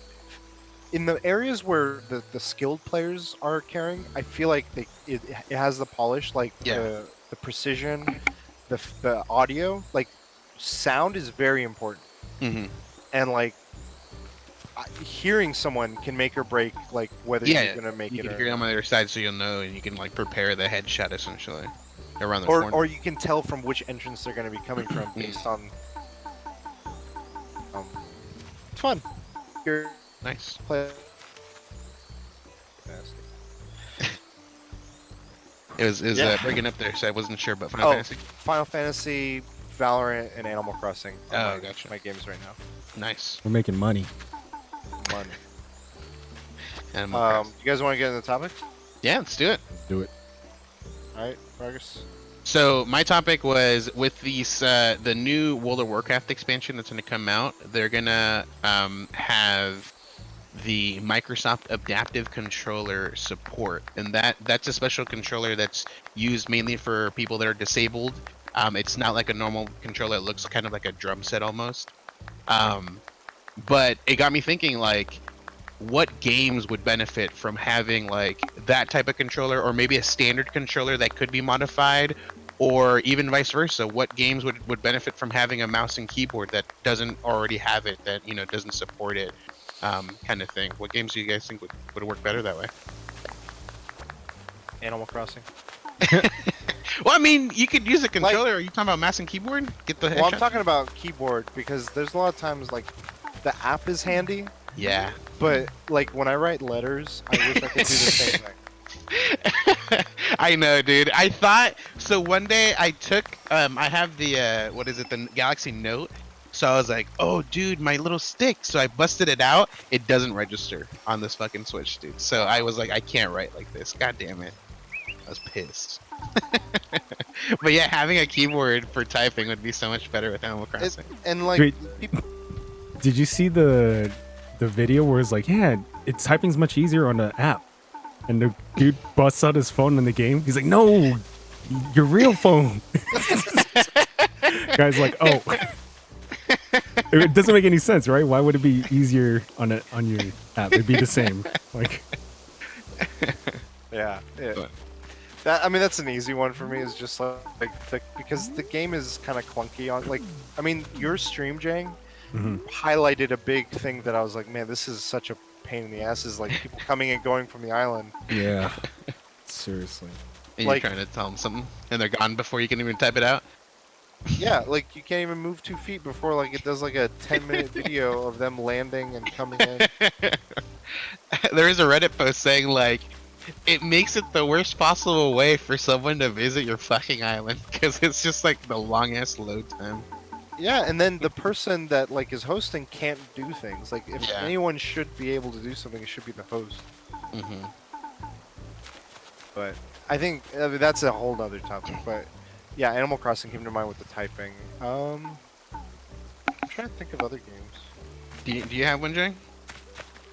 B: in the areas where the skilled players are carrying, I feel like it has the polish, like
C: Yeah.
B: the precision, the audio, like sound is very important,
C: Mm-hmm.
B: and like hearing someone can make or break like whether
C: Yeah,
B: you're gonna make
C: you
B: it
C: can
B: or
C: hear them
B: not.
C: on the other side, so you'll know, and you can like prepare the headshot essentially around the
B: Or
C: corner.
B: or you can tell from which entrance they're gonna be coming from based on. It's fun. You're
C: Nice.
B: play.
C: It was
B: Yeah.
C: breaking up there, so I wasn't sure, but Final
B: Oh,
C: Fantasy.
B: Final Fantasy, Valorant, and Animal Crossing. are
C: Oh, gotcha.
B: My games right now.
C: Nice.
A: We're making money.
B: Fun.
C: Animal Crossing.
B: You guys want to get into the topic?
C: Yeah, let's do it.
A: Do it.
B: All right, Vargas.
C: So my topic was with these the new World of Warcraft expansion that's going to come out. They're gonna have the Microsoft Adaptive Controller support, and that's a special controller that's used mainly for people that are disabled. It's not like a normal controller; it looks kind of like a drum set almost. But it got me thinking, like, what games would benefit from having like that type of controller, or maybe a standard controller that could be modified, or even vice versa. What games would benefit from having a mouse and keyboard that doesn't already have it, that, you know, doesn't support it, kind of thing. What games do you guys think would work better that way?
B: Animal Crossing.
C: Well, I mean, you could use a controller. Are you talking about mouse and keyboard? Get the
B: Well, I'm
C: headshot?
B: talking about keyboard because there's a lot of times like the app is handy,
C: Yeah.
B: but like when I write letters, I wish I could do the same thing.
C: I know, dude. I thought so. One day I took I have the what is it, the Galaxy Note. So I was like, oh dude, my little stick. So I busted it out. It doesn't register on this fucking Switch, dude. So I was like, I can't write like this. God damn it. I was pissed. But yeah, having a keyboard for typing would be so much better with Animal Crossing.
B: And like
A: Wait.
B: people,
A: Did you see the video where it's like, yeah, it's typing's much easier on the app, and the dude busts out his phone in the game. He's like, no, your real phone. Guy's like, oh, it doesn't make any sense, right? Why would it be easier on your app? It'd be the same. Like,
B: yeah.
C: But-
B: That, I mean, that's an easy one for me. Is just because the game is kind of clunky on. Like, I mean, your stream, Jang, highlighted a big thing that I was like, man, this is such a pain in the ass. Is like people coming and going from the island.
A: yeah, seriously.
C: And
B: like-
C: you're trying to tell them something, and they're gone before you can even type it out.
B: Yeah, like you can't even move 2 feet before like it does like a 10-minute video of them landing and coming in.
C: There is a Reddit post saying like, it makes it the worst possible way for someone to visit your fucking island, because it's just like the longest load time.
B: Yeah, and then the person that like is hosting can't do things. Like if
C: Yeah.
B: anyone should be able to do something, it should be the host.
C: Mm-hmm.
B: But I think that's a whole other topic. But yeah, Animal Crossing came to mind with the typing. I'm trying to think of other games.
C: Do you have one, Jay?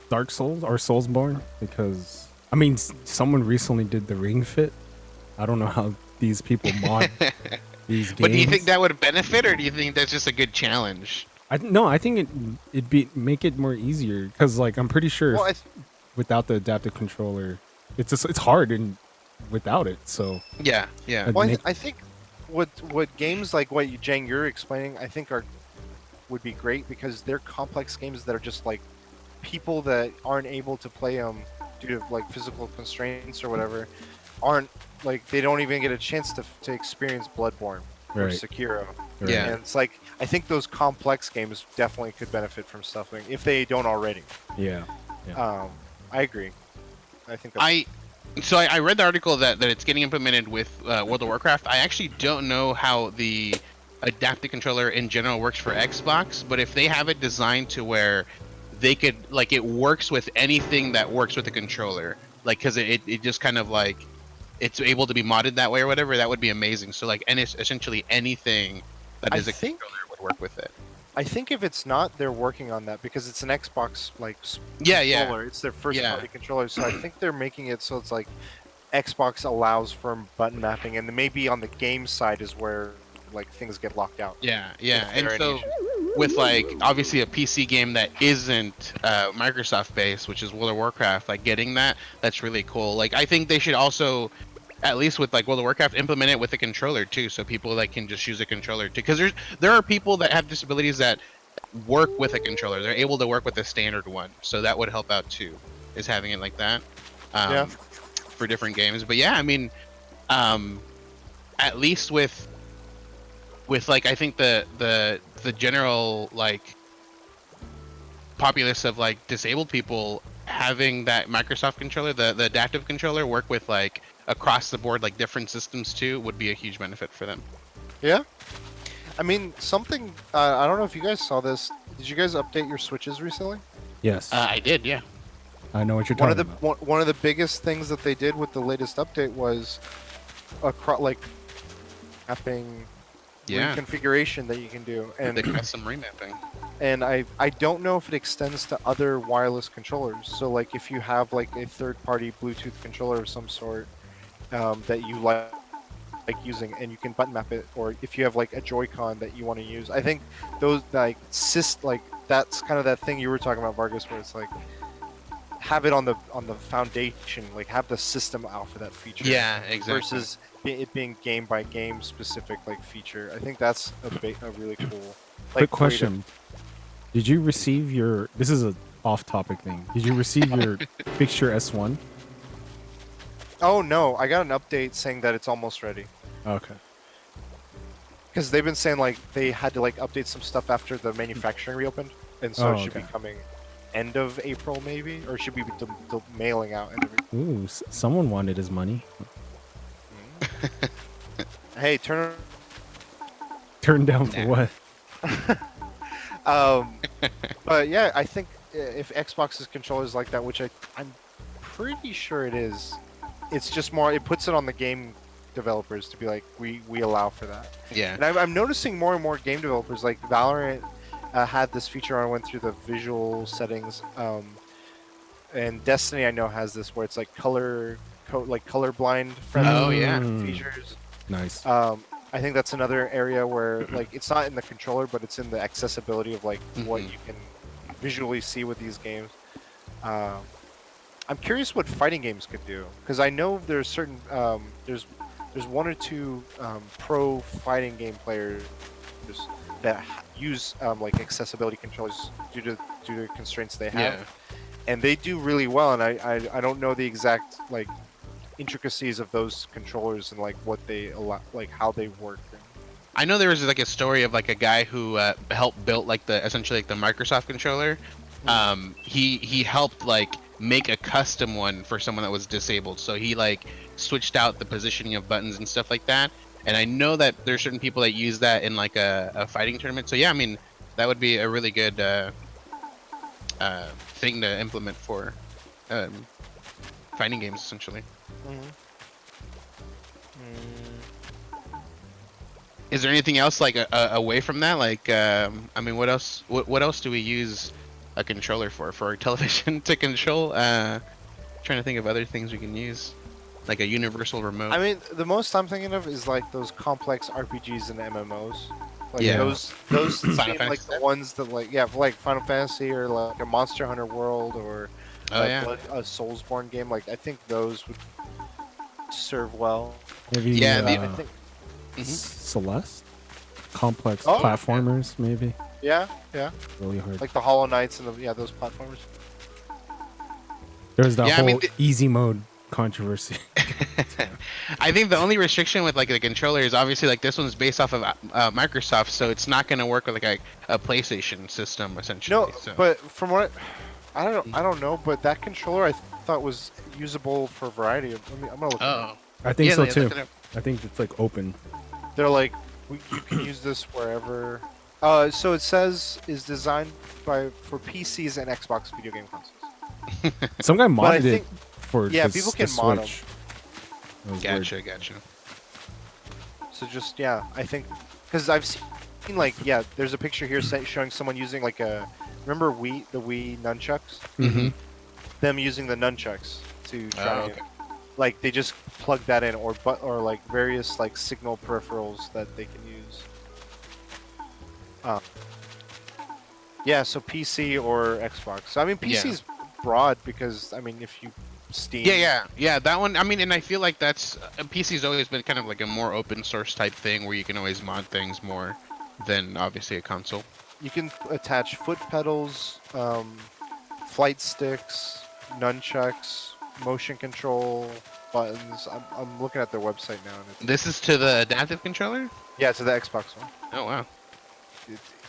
A: Dark Souls or Soulsborne, because I mean, someone recently did the Ring Fit. I don't know how these people mod these games.
C: But do you think that would benefit, or do you think that's just a good challenge?
A: No, I think it'd make it more easier, because like I'm pretty sure
B: Well,
A: without the adaptive controller, it's hard and without it. So
C: Yeah, yeah.
A: I'd
B: well,
A: make-
B: I think what games like what Jang you're explaining, I think would be great because they're complex games that are just like people that aren't able to play them due to like physical constraints or whatever aren't like they don't even get a chance to experience Bloodborne. or
A: Right.
B: Sekiro.
A: Right.
C: Yeah.
B: And it's like I think those complex games definitely could benefit from stuffing if they don't already.
A: Yeah.
B: I agree. I think that's,
C: I read the article that it's getting implemented with World of Warcraft. I actually don't know how the adaptive controller in general works for Xbox, but if they have it designed to where they could like it works with anything that works with the controller, like because it just kind of like it's able to be modded that way or whatever, that would be amazing. So like essentially anything that
B: I
C: is a
B: think
C: controller would work with it.
B: I think if it's not, they're working on that because it's an Xbox like
C: Yeah, yeah.
B: controller. It's their first
C: Yeah.
B: party controller, so I think they're making it so it's like Xbox allows for button mapping, and maybe on the game side is where like things get locked out.
C: Yeah,
B: if
C: yeah.
B: there
C: And
B: are any
C: so
B: issues.
C: with like obviously a PC game that isn't Microsoft based, which is World of Warcraft, like getting that's really cool. Like I think they should also, at least with like World of Warcraft, implement it with a controller too, so people like can just use a controller too. Because there are people that have disabilities that work with a controller. They're able to work with a standard one, so that would help out too. Is having it like that.
B: Yeah.
C: For different games, but yeah, I mean, at least with like I think the general like populace of like disabled people having that Microsoft controller, the adaptive controller, work with like across the board like different systems too would be a huge benefit for them.
B: Yeah. I mean, something. I don't know if you guys saw this. Did you guys update your Switches recently?
A: Yes.
C: I did, yeah.
A: I know what you're
B: One
A: talking
B: of the
A: about.
B: one of the biggest things that they did with the latest update was like mapping
C: Yeah.
B: reconfiguration that you can do,
C: The
B: and
C: custom remapping.
B: I don't know if it extends to other wireless controllers. So like if you have like a third-party Bluetooth controller of some sort that you like using, and you can button map it, or if you have like a Joy-Con that you want to use, I think those like that's kind of that thing you were talking about, Vargas, where it's like have it on the foundation, like have the system out for that feature.
C: Yeah, exactly.
B: Versus it being game by game specific like feature. I think that's a really cool.
A: Quick question: did you receive your? This is a off-topic thing. Did you receive your Fixture S1?
B: Oh no, I got an update saying that it's almost ready.
A: Okay.
B: Because they've been saying like they had to like update some stuff after the manufacturing reopened, and so it should be coming end of April maybe, or should be the mailing out.
A: Ooh, someone wanted his money.
B: Hey,
A: Turned down for what?
B: But yeah, I think if Xbox's controllers like that, which I'm pretty sure it is, it's just more. It puts it on the game developers to be like, we allow for that.
C: Yeah.
B: And I'm noticing more and more game developers like Valorant had this feature. I went through the visual settings, and Destiny I know has this where it's like colorblind friendly
C: Oh, yeah.
B: features.
A: Nice.
B: I think that's another area where like it's not in the controller, but it's in the accessibility of like what you can visually see with these games. I'm curious what fighting games could do, because I know there's certain there's one or two pro fighting game players that use like accessibility controllers due to constraints they have,
C: Yeah.
B: and they do really well. And I don't know the exact like intricacies of those controllers and like what they allow, like how they work.
C: I know there was like a story of like a guy who helped build like essentially like the Microsoft controller. He helped like make a custom one for someone that was disabled. So he like switched out the positioning of buttons and stuff like that. And I know that there's certain people that use that in like a fighting tournament. So yeah, I mean that would be a really good thing to implement for fighting games essentially. Is there anything else like away from that? Like, I mean, what else? What else do we use a controller for? For our television to control? Trying to think of other things we can use, like a universal remote.
B: I mean, the most I'm thinking of is like those complex RPGs and MMOs. Like
A: Yeah.
B: those seem like
C: Fantasy.
B: the ones that like like Final Fantasy or like a Monster Hunter World or
C: Oh, yeah.
B: a Soulsborne game. Like I think those would serve well.
A: Maybe.
C: Yeah,
B: I think
A: Celeste. Complex
B: Oh,
A: platformers, maybe.
B: yeah,
A: Really hard.
B: like the Hollow Knights and those platformers.
A: There's that
C: Yeah, I
A: whole
C: mean,
A: easy mode controversy.
C: I think the only restriction with like the controller is obviously like this one's based off of Microsoft, so it's not going to work with like a PlayStation system essentially.
B: No,
C: So.
B: but from what I don't know, but that controller I thought was usable for a variety of. I'm gonna look.
C: Oh.
A: I think
C: Yeah,
A: so
C: yeah,
A: too.
C: look it up.
A: I think it's like open.
B: They're like, you can use this wherever. So it says is designed for PCs and Xbox video game consoles.
A: Some guy
B: But I
A: modded
B: think,
A: it for
B: yeah,
A: the,
B: people
A: the
B: can mod 'em.
A: Switch. That was weird.
C: Gotcha.
B: so just yeah, I think because I've seen like there's a picture here showing someone using like remember the Wii nunchucks,
C: Mm-hmm.
B: them using the nunchucks to try
C: Oh,
B: and
C: okay.
B: like they just plug that in or like various like signal peripherals that they can use. Yeah, so PC or Xbox. So, I mean,
C: Yeah.
B: PC's broad because I mean, if you Steam.
C: Yeah. That one. I mean, and I feel like that's PC's always been kind of like a more open source type thing where you can always mod things more than obviously a console.
B: You can attach foot pedals, flight sticks, nunchucks, motion control buttons. I'm looking at their website now. And
C: This is to the adaptive controller.
B: yeah, to the Xbox one.
C: Oh wow.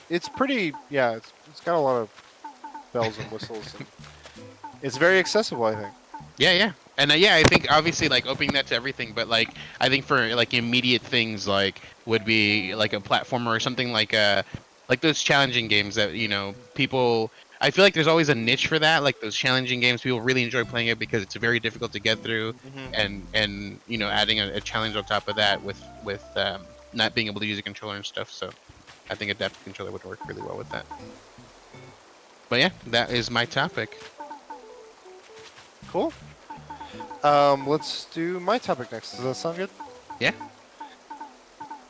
B: It's pretty. Yeah, it's got a lot of bells and whistles. And it's very accessible, I think.
C: Yeah. And I think obviously like opening that to everything, but like I think for like immediate things like would be like a platformer or something like those challenging games that people. I feel like there's always a niche for that, like those challenging games. People really enjoy playing it because it's very difficult to get through, and adding a challenge on top of that with not being able to use a controller and stuff. So I think adaptive controller would work really well with that. But yeah, that is my topic.
B: Cool. Let's do my topic next. Does that sound good?
C: Yeah.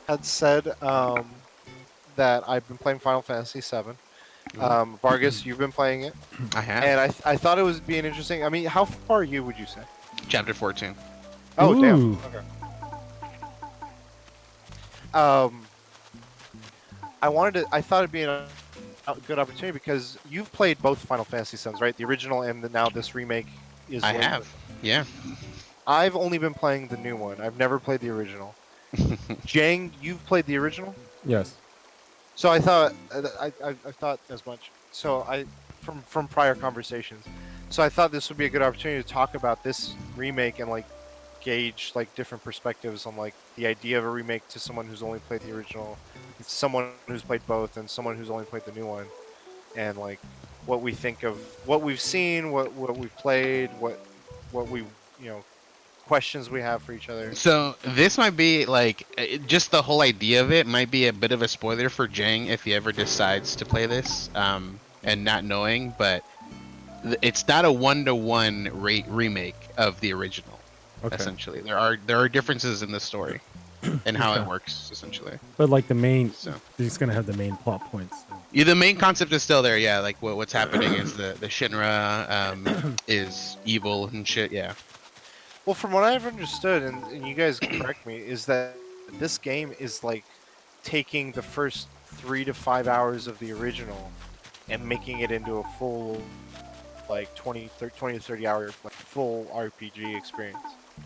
B: Had said that I've been playing Final Fantasy VII. Vargas, you've been playing it,
C: I have.
B: and I thought it was being interesting. I mean, how far are you? Would you say?
C: Chapter 14.
B: Oh
A: Ooh.
B: damn. Okay. I thought it'd be a good opportunity because you've played both Final Fantasy VIIs, right? The original and now this remake is.
C: I
B: what-
C: have. Yeah.
B: I've only been playing the new one. I've never played the original. Jang, you've played the original.
A: Yes.
B: So I thought I thought as much. So from prior conversations. So I thought this would be a good opportunity to talk about this remake and like gauge like different perspectives on like the idea of a remake to someone who's only played the original, someone who's played both, and someone who's only played the new one, and like what we think of what we've seen, what we've played, what we questions we have for each other.
C: So this might be like just the whole idea of it might be a bit of a spoiler for Jang if he ever decides to play this, and not knowing, but it's not a 1-to-1 remake of the original.
A: Okay.
C: Essentially, there are differences in the story and how
A: Okay.
C: it works. Essentially,
A: But like the main,
C: so
A: he's gonna have the main plot points. So.
C: yeah, the main concept is still there. Yeah, like what's happening is the Shinra is evil and shit. Yeah.
B: Well, from what I've understood, and you guys correct me, is that this game is like taking the first 3 to 5 hours of the original and making it into a full like 20 to 30 hour like full RPG experience.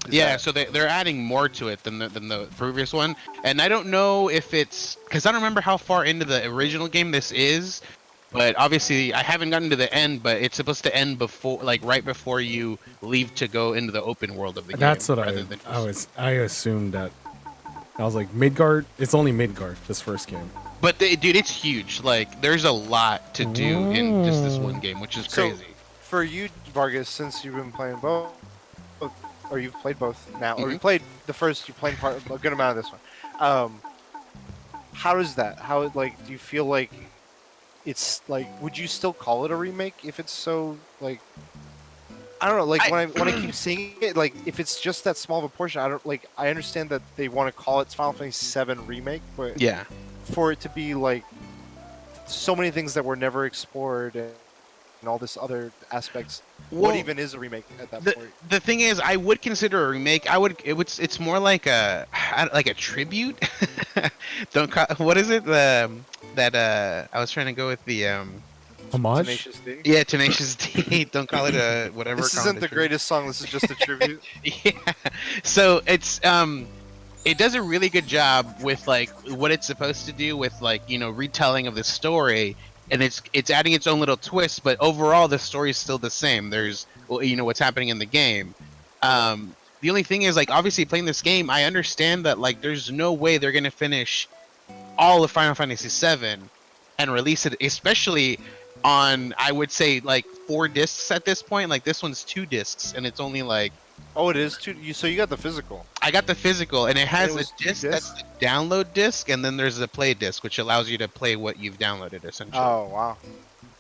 C: Yeah, so they're adding more to it than the previous one, and I don't know if it's because I don't remember how far into the original game this is, but obviously I haven't gotten to the end, but it's supposed to end before, like right before you leave to go into the open world of the game.
A: That's what
C: rather than
A: I assumed that. I was like Midgard. It's only Midgard. This first game.
C: But dude, it's huge. Like there's a lot to do in just this one game, which is
B: So-
C: crazy.
B: For you, Vargas, since you've been playing both, or you've played both now, or you
C: Mhm.
B: played the first, you played a good amount of this one. How does that? How like do you feel like it's like? Would you still call it a remake if it's so like? I don't know. Like when I keep seeing it, like if it's just that small of a portion, I don't like. I understand that they want to call it Final Fantasy VII remake, but
C: Yeah.
B: for it to be like so many things that were never explored and all this other aspects, what
C: Well,
B: even is a remake at that
C: the
B: point?
C: the thing is, I would consider a remake. It's more like a tribute. Don't call, what is it? I was trying to go with the
A: Homage?
B: Tenacious D.
C: Yeah, Tenacious D. Don't call it a whatever.
B: This
C: call
B: isn't
C: it a
B: the
C: tribute.
B: greatest song. This is just a tribute.
C: Yeah. So it's it does a really good job with like what it's supposed to do with like, you know, retelling of the story, and it's adding its own little twist, but overall the story is still the same. There's, well, you know, what's happening in the game. The only thing is, like, obviously playing this game, I understand that like there's no way they're gonna finish all of Final Fantasy VII and release it, especially on, I would say, like 4 discs at this point. Like this one's 2 discs, and it's only like,
B: Oh, it is too. So you got the physical.
C: I got the physical, and it has
B: it
C: a
B: was 2
C: disc that's
B: discs?
C: the download disc, and then there's a play disc, which allows you to play what you've downloaded essentially.
B: Oh wow.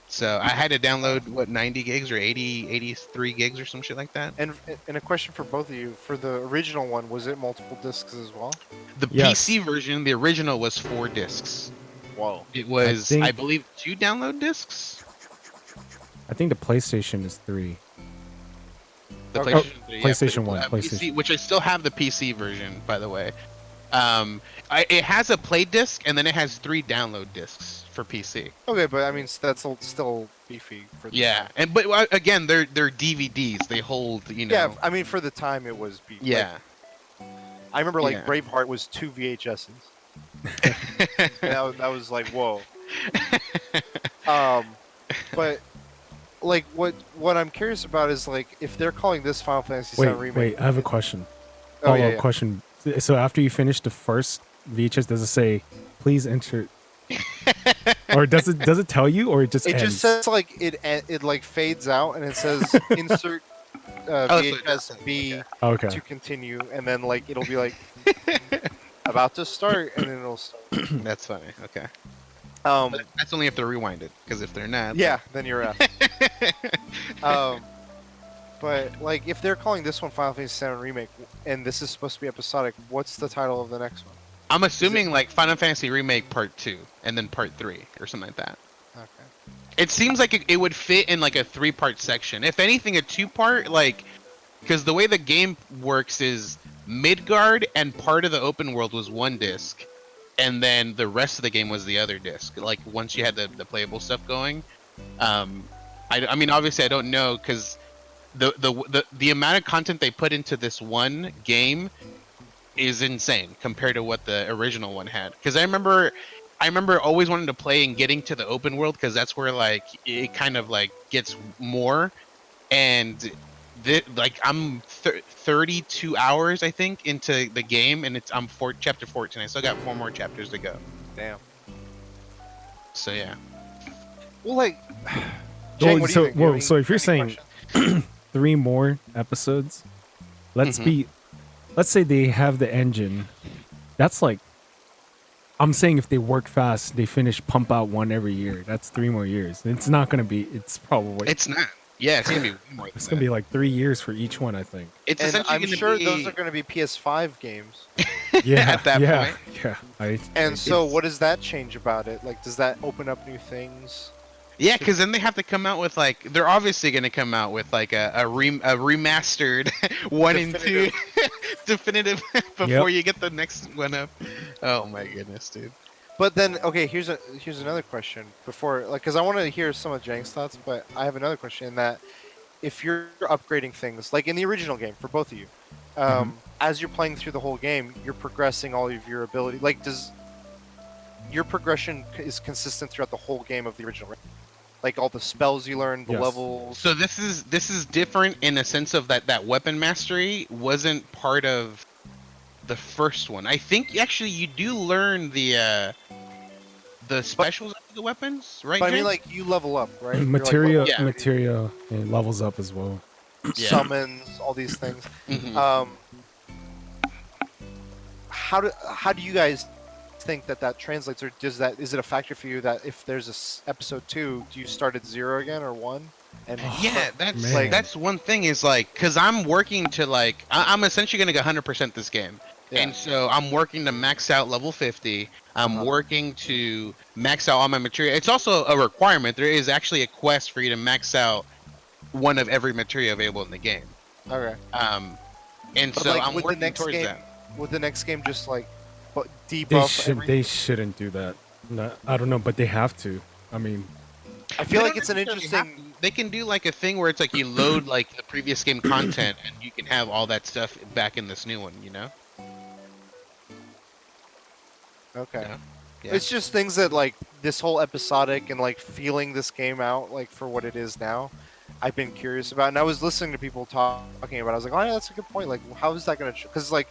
C: So I had to download what 90 gigs or 83 gigs or some shit like that.
B: And a question for both of you: for the original one, was it multiple discs as well?
C: The
A: Yes.
C: PC version, the original, was 4 discs.
B: Whoa.
C: It was,
A: think-
C: I believe, 2 download discs.
A: I think the PlayStation is 3.
C: The
B: Oh,
C: PlayStation, 3,
A: PlayStation
C: but,
A: 1, PlayStation.
C: PC, which I still have the PC version, by the way. It has a play disc, and then it has 3 download discs for PC.
B: Okay, but I mean that's still beefy for the
C: Yeah,
B: time.
C: and but again, they're DVDs. They hold, you know.
B: Yeah, I mean for the time it was beefy.
C: Yeah.
B: I remember like
C: Yeah.
B: Braveheart was 2 VHSs. that was like whoa. But like what I'm curious about is like if they're calling this Final Fantasy VII Remake.
A: Wait, I have a question.
B: Oh
A: Follow-up
B: yeah.
A: question. So after you finish the first VHS, does it say, please enter? Or does it tell you, or it just
B: It
A: ends?
B: just says like it like fades out and it says insert
C: so it
B: VHS
C: does.
B: B
A: Okay.
B: to continue, and then like it'll be like about to start, and then it'll start.
C: That's funny. Okay.
B: Um,
C: But that's only if they're rewinded, because if they're not,
B: yeah, then you're out. But like if they're calling this one Final Fantasy VII Remake, and this is supposed to be episodic, what's the title of the next one?
C: I'm assuming like Final Fantasy Remake Part 2 and then Part 3 or something like that.
B: Okay.
C: It seems like it would fit in like a 3-part section. If anything, a 2-part, like, because the way the game works is Midgard and part of the open world was 1 disc, and then the rest of the game was the other disc. Like once you had the playable stuff going. I mean, obviously I don't know, because the amount of content they put into this one game is insane compared to what the original one had. Because I remember always wanting to play and getting to the open world, because that's where like it kind of like gets more. And like I'm 32 hours I think into the game, and I'm chapter 14. I still got 4 more chapters to go.
B: Damn.
C: So yeah.
B: Well, like, Jang, what do you think?
A: Whoa,
B: Any-
A: so if you're
B: any
A: saying
B: questions?
A: 3 more episodes, let's say they have the engine. That's like, I'm saying if they work fast, they pump out 1 every year. That's 3 more years. It's not gonna be. It's probably.
C: It's not. Yeah, it's gonna be way more than
A: It's
C: that.
A: gonna be like 3 years for each one, I think.
C: It's
B: And
C: essentially
B: I'm
C: gonna
B: sure
C: be,
B: those are going to be PS5 games.
A: Yeah.
C: At that
A: yeah,
C: point.
A: Yeah.
B: And so,
C: It's-
B: what does that change about it? Like, does that open up new things?
C: Yeah, because then they have to come out with like, they're obviously gonna come out with like a remastered 1 and 2 definitive before you get the next one up. Oh my goodness, dude.
B: But then, okay, here's another question before, like, because I want to hear some of Jang's thoughts, but I have another question in that if you're upgrading things, like in the original game for both of you, as you're playing through the whole game, you're progressing all of your ability. Like, does your progression is consistent throughout the whole game of the original? Right? Like all the spells you learn, the
A: Yes.
B: levels.
C: So this is different in a sense of that weapon mastery wasn't part of the first one. I think actually you do learn the specials of the weapons, right?
B: But I mean,
C: Jay?
B: like you level up, right? You're, like,
A: Materia,
B: level
C: Yeah.
A: materia, and levels up as well.
C: Yeah.
B: summons, all these things.
C: Mhm.
B: How do you guys think that translates, or is it a factor for you that if there's episode 2, do you start at 0 again or 1? And
C: Yeah, that's
A: Man.
C: like that's one thing is like, because I'm working to like I'm essentially gonna go 100% this game.
B: Yeah.
C: And so I'm working to max out level 50. I'm working to max out all my material. It's also a requirement. There is actually a quest for you to max out 1 of every material available in the game.
B: Okay.
C: And
B: But
C: so
B: like
C: I'm
B: with the
C: working
B: next
C: towards
B: game,
C: that.
B: would the next game just like debuff
A: They
B: everything?
A: shouldn't do that. No, I don't know, but they have to. I mean,
B: I feel
C: They
B: like
C: don't
B: it's an
C: necessarily have
B: interesting.
C: to. They can do like a thing where it's like you load like the previous game content and you can have all that stuff back in this new one. You know?
B: Okay.
C: Yeah. Yeah.
B: It's just things that like this whole episodic and like feeling this game out like for what it is now. I've been curious about, and I was listening to people talking about. It. I was like, oh yeah, that's a good point. Like, how is that gonna? Because like,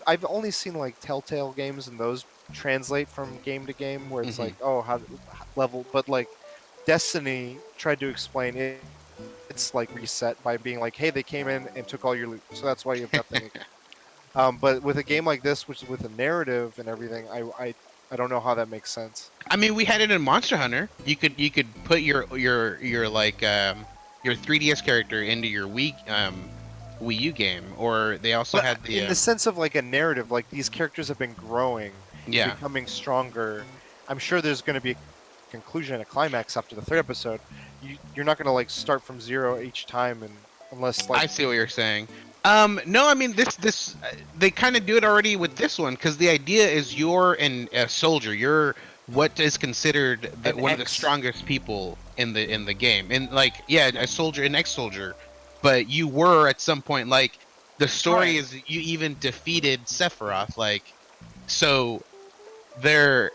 B: I've only seen like Telltale games, and those translate from game to game, where it's
C: Hmm.
B: like, oh, how level. But like, Destiny tried to explain it. It's like reset by being like, hey, they came in and took all your loot, so that's why you have nothing again. But with a game like this, which is with a narrative and everything, I don't know how that makes sense.
C: I mean, we had it in Monster Hunter. You could put your like your 3DS character into your Wii U game, or they also
B: But
C: had the
B: in the sense of like a narrative, like these characters have been growing,
C: yeah.
B: becoming stronger. I'm sure there's going to be a conclusion and a climax after the third episode. You're not going to like start from zero each time, and unless
C: I
B: like
C: see what you're saying. No, I mean this they kind of do it already with this one because the idea is you're a soldier. You're what is considered
B: an
C: one of the
B: X.
C: strongest people in the game, and like yeah, a soldier, an ex-soldier, but you were at some point like the story
B: Right.
C: is you even defeated Sephiroth, like so they're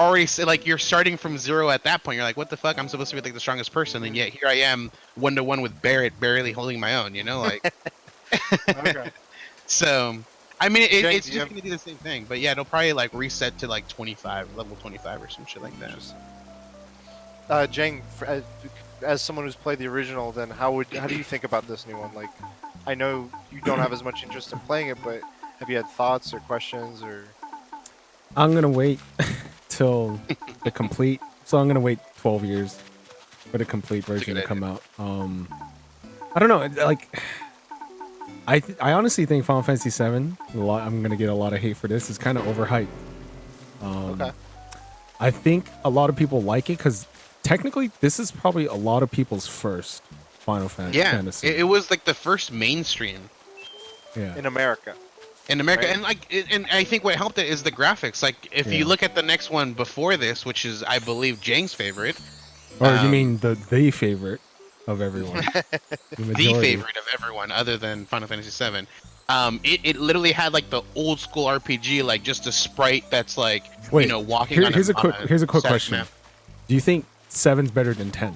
C: already like you're starting from zero at that point. You're like, what the fuck? I'm supposed to be like the strongest person, and yet here I am, 1-to-1 with Barrett, barely holding my own. You know, like.
B: Okay.
C: So, I mean,
B: Jake,
C: it's
B: do you
C: just
B: have
C: gonna do the same thing, but yeah, it'll probably like reset to like 25, level 25 or some shit like that.
B: interesting. Jang, as someone who's played the original, then how do you think about this new one? Like, I know you don't have as much interest in playing it, but have you had thoughts or questions or?
A: I'm gonna wait till the complete. So I'm gonna wait 12 years for the complete
C: That's a
A: version
C: good
A: to come
C: idea.
A: out. I don't know. Like, I honestly think Final Fantasy VII. I'm gonna get a lot of hate for this. It's kind of overhyped.
B: Okay.
A: I think a lot of people like it because technically this is probably a lot of people's first Final
C: Yeah,
A: Fantasy.
C: it was like the first mainstream
A: Yeah.
B: In America.
C: in America,
B: Right.
C: and and I think what helped it is the graphics. Like, if
A: Yeah.
C: you look at the next one before this, which is I believe Jang's favorite,
A: Or you
C: um,
A: mean the favorite of everyone? The
C: the
A: majority.
C: favorite of everyone other than Final Fantasy VII. It literally had like the old school RPG, like just a sprite that's like
A: Wait,
C: walking on
A: here's a quick
C: static
A: question.
C: map.
A: Do you think 7's better than 10?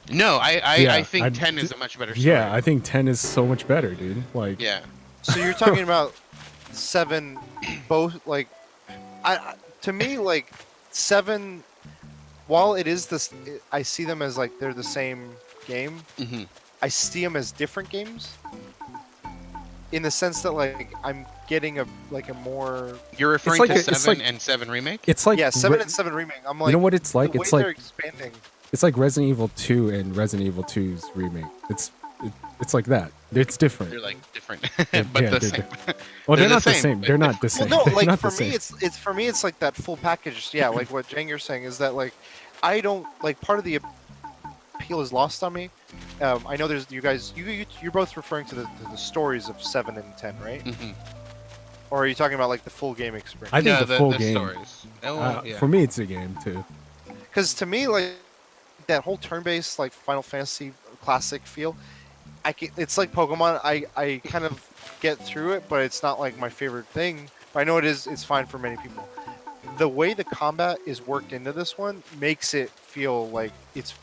C: No, I
A: Yeah,
C: think 10 is a much better story.
A: Yeah, I think 10 is so much better, dude. Like,
C: Yeah.
B: So you're talking about 7, both like, to me like 7. While it is this, I see them as like they're the same game.
C: Hmm.
B: I see them as different games. In the sense that like I'm getting a more
C: You're referring
A: like
C: to
A: it's
C: 7
A: like-
C: and 7 Remake?
A: it's like
B: yeah 7 and 7 remake. I'm like
A: you know what it's like?
B: the way
A: It's
B: they're
A: like
B: expanding.
A: it's like Resident Evil 2 and Resident Evil 2's remake. It's like that. It's different.
C: They're like different,
A: Yeah,
C: but
A: yeah,
C: the
A: they're
C: same.
A: Well, they're
C: the
A: not the
C: same,
A: same.
C: but
A: They're not the
B: Well,
A: same.
B: no,
A: They're
B: like
A: not
B: for
A: the
B: me,
A: same.
B: it's for me, it's like that full package. Yeah, like what Jang you're saying is that like I don't like part of the appeal is lost on me. I know there's you guys you're both referring to the stories of 7 and 10, right?
C: Mhm.
B: Or are you talking about like the full game experience?
A: I think
C: No,
A: the full
C: the
A: game.
C: stories. Oh, well, yeah.
A: For me, it's a game too.
B: Because to me, like that whole turn-based like Final Fantasy classic feel, it's like Pokemon. I kind of get through it, but it's not like my favorite thing. But I know it is. It's fine for many people. The way the combat is worked into this one makes it feel like it's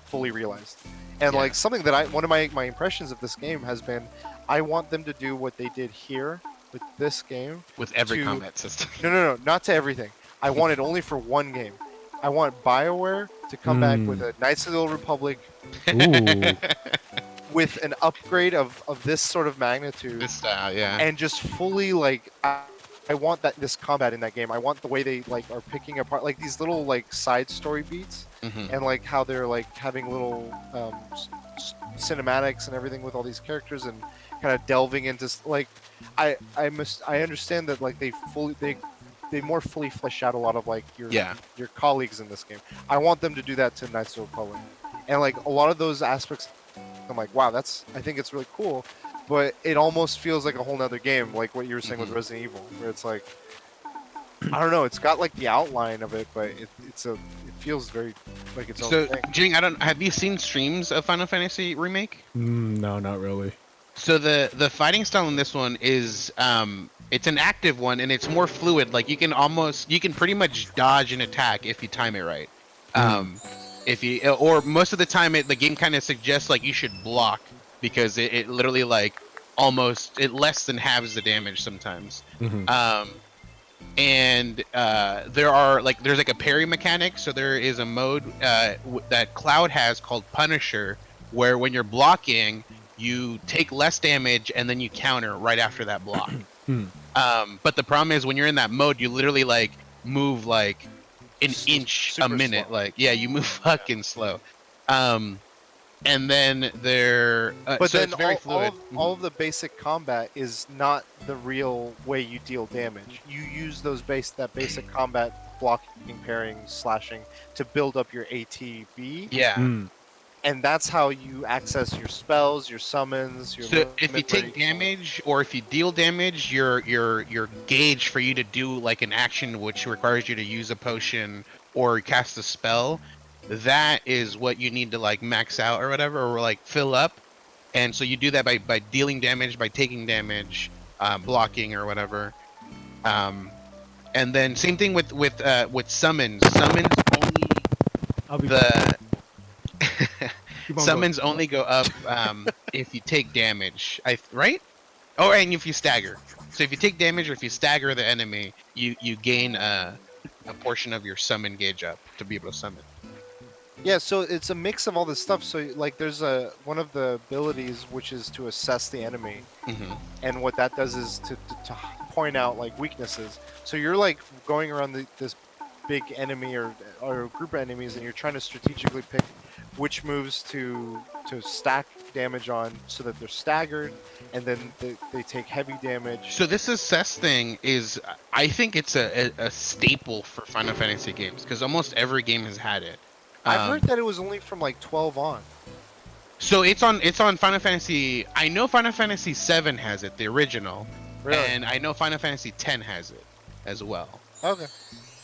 B: fully realized. And
C: Yeah.
B: like something that one of my impressions of this game has been, I want them to do what they did here with this game.
C: With every
B: to-
C: combat system.
B: No, not to everything. I want it only for one game. I want BioWare to come back with a Knights of the Old Republic
A: Ooh,
B: with an upgrade of this sort of magnitude,
C: This style, yeah.
B: and just fully like I want this combat in that game. I want the way they like are picking apart like these little like side story beats,
C: Mhm.
B: and like how they're like having little cinematics and everything with all these characters and kind of delving into like I understand that like they more fully flesh out a lot of like
C: Yeah.
B: your colleagues in this game. I want them to do that to Knights of the Republic, and like a lot of those aspects, I'm like, wow, I think it's really cool, but it almost feels like a whole nother game, like what you were saying with
C: Mhm.
B: Resident Evil, where it's like I don't know. It's got like the outline of it, but it feels very like its own
C: So,
B: thing.
C: Jing, have you seen streams of Final Fantasy Remake?
A: No, not really.
C: So the fighting style in this one is it's an active one and it's more fluid. Like you can pretty much dodge an attack if you time it right. If you or most of the time the game kind of suggests like you should block because it literally like it less than halves the damage sometimes. And there's like a parry mechanic. So there is a mode that Cloud has called Punisher, where when you're blocking, you take less damage and then you counter right after that block. But the problem is when you're in that mode, you literally like move like an inch a minute.
B: Slow.
C: Like you move fucking slow. And then
B: But
C: so
B: then
C: it's very fluid.
B: all of the basic combat is not the real way you deal damage. You use that basic combat blocking, parrying, slashing to build up your ATB.
C: Yeah.
B: And that's how you access your spells, your summons, your
C: So if you
B: movement
C: take
B: rates.
C: damage or if you deal damage, your gauge for you to do like an action which requires you to use a potion or cast a spell, that is what you need to like max out or whatever, or like fill up. And so you do that by dealing damage, by taking damage, blocking or whatever. And then same thing with summons. Summons only
A: I'll be
C: summons only go up if you take damage. Right? Oh, and if you stagger. So if you take damage or if you stagger the enemy, you gain a portion of your summon gauge up to be able to summon.
B: Yeah, so it's a mix of all this stuff. So like there's one of the abilities which is to assess the enemy. And what that does is to point out like weaknesses. So you're like going around this big enemy or group of enemies and you're trying to strategically pick which moves to stack damage on so that they're staggered and then they take heavy damage.
C: So this assess thing is, I think it's a staple for Final Fantasy games because almost every game has had it.
B: I've heard that it was only from like 12 on.
C: So it's on Final Fantasy. I know Final Fantasy VII has it, the original,
B: Really?
C: and I know Final Fantasy X has it as well.
B: Okay.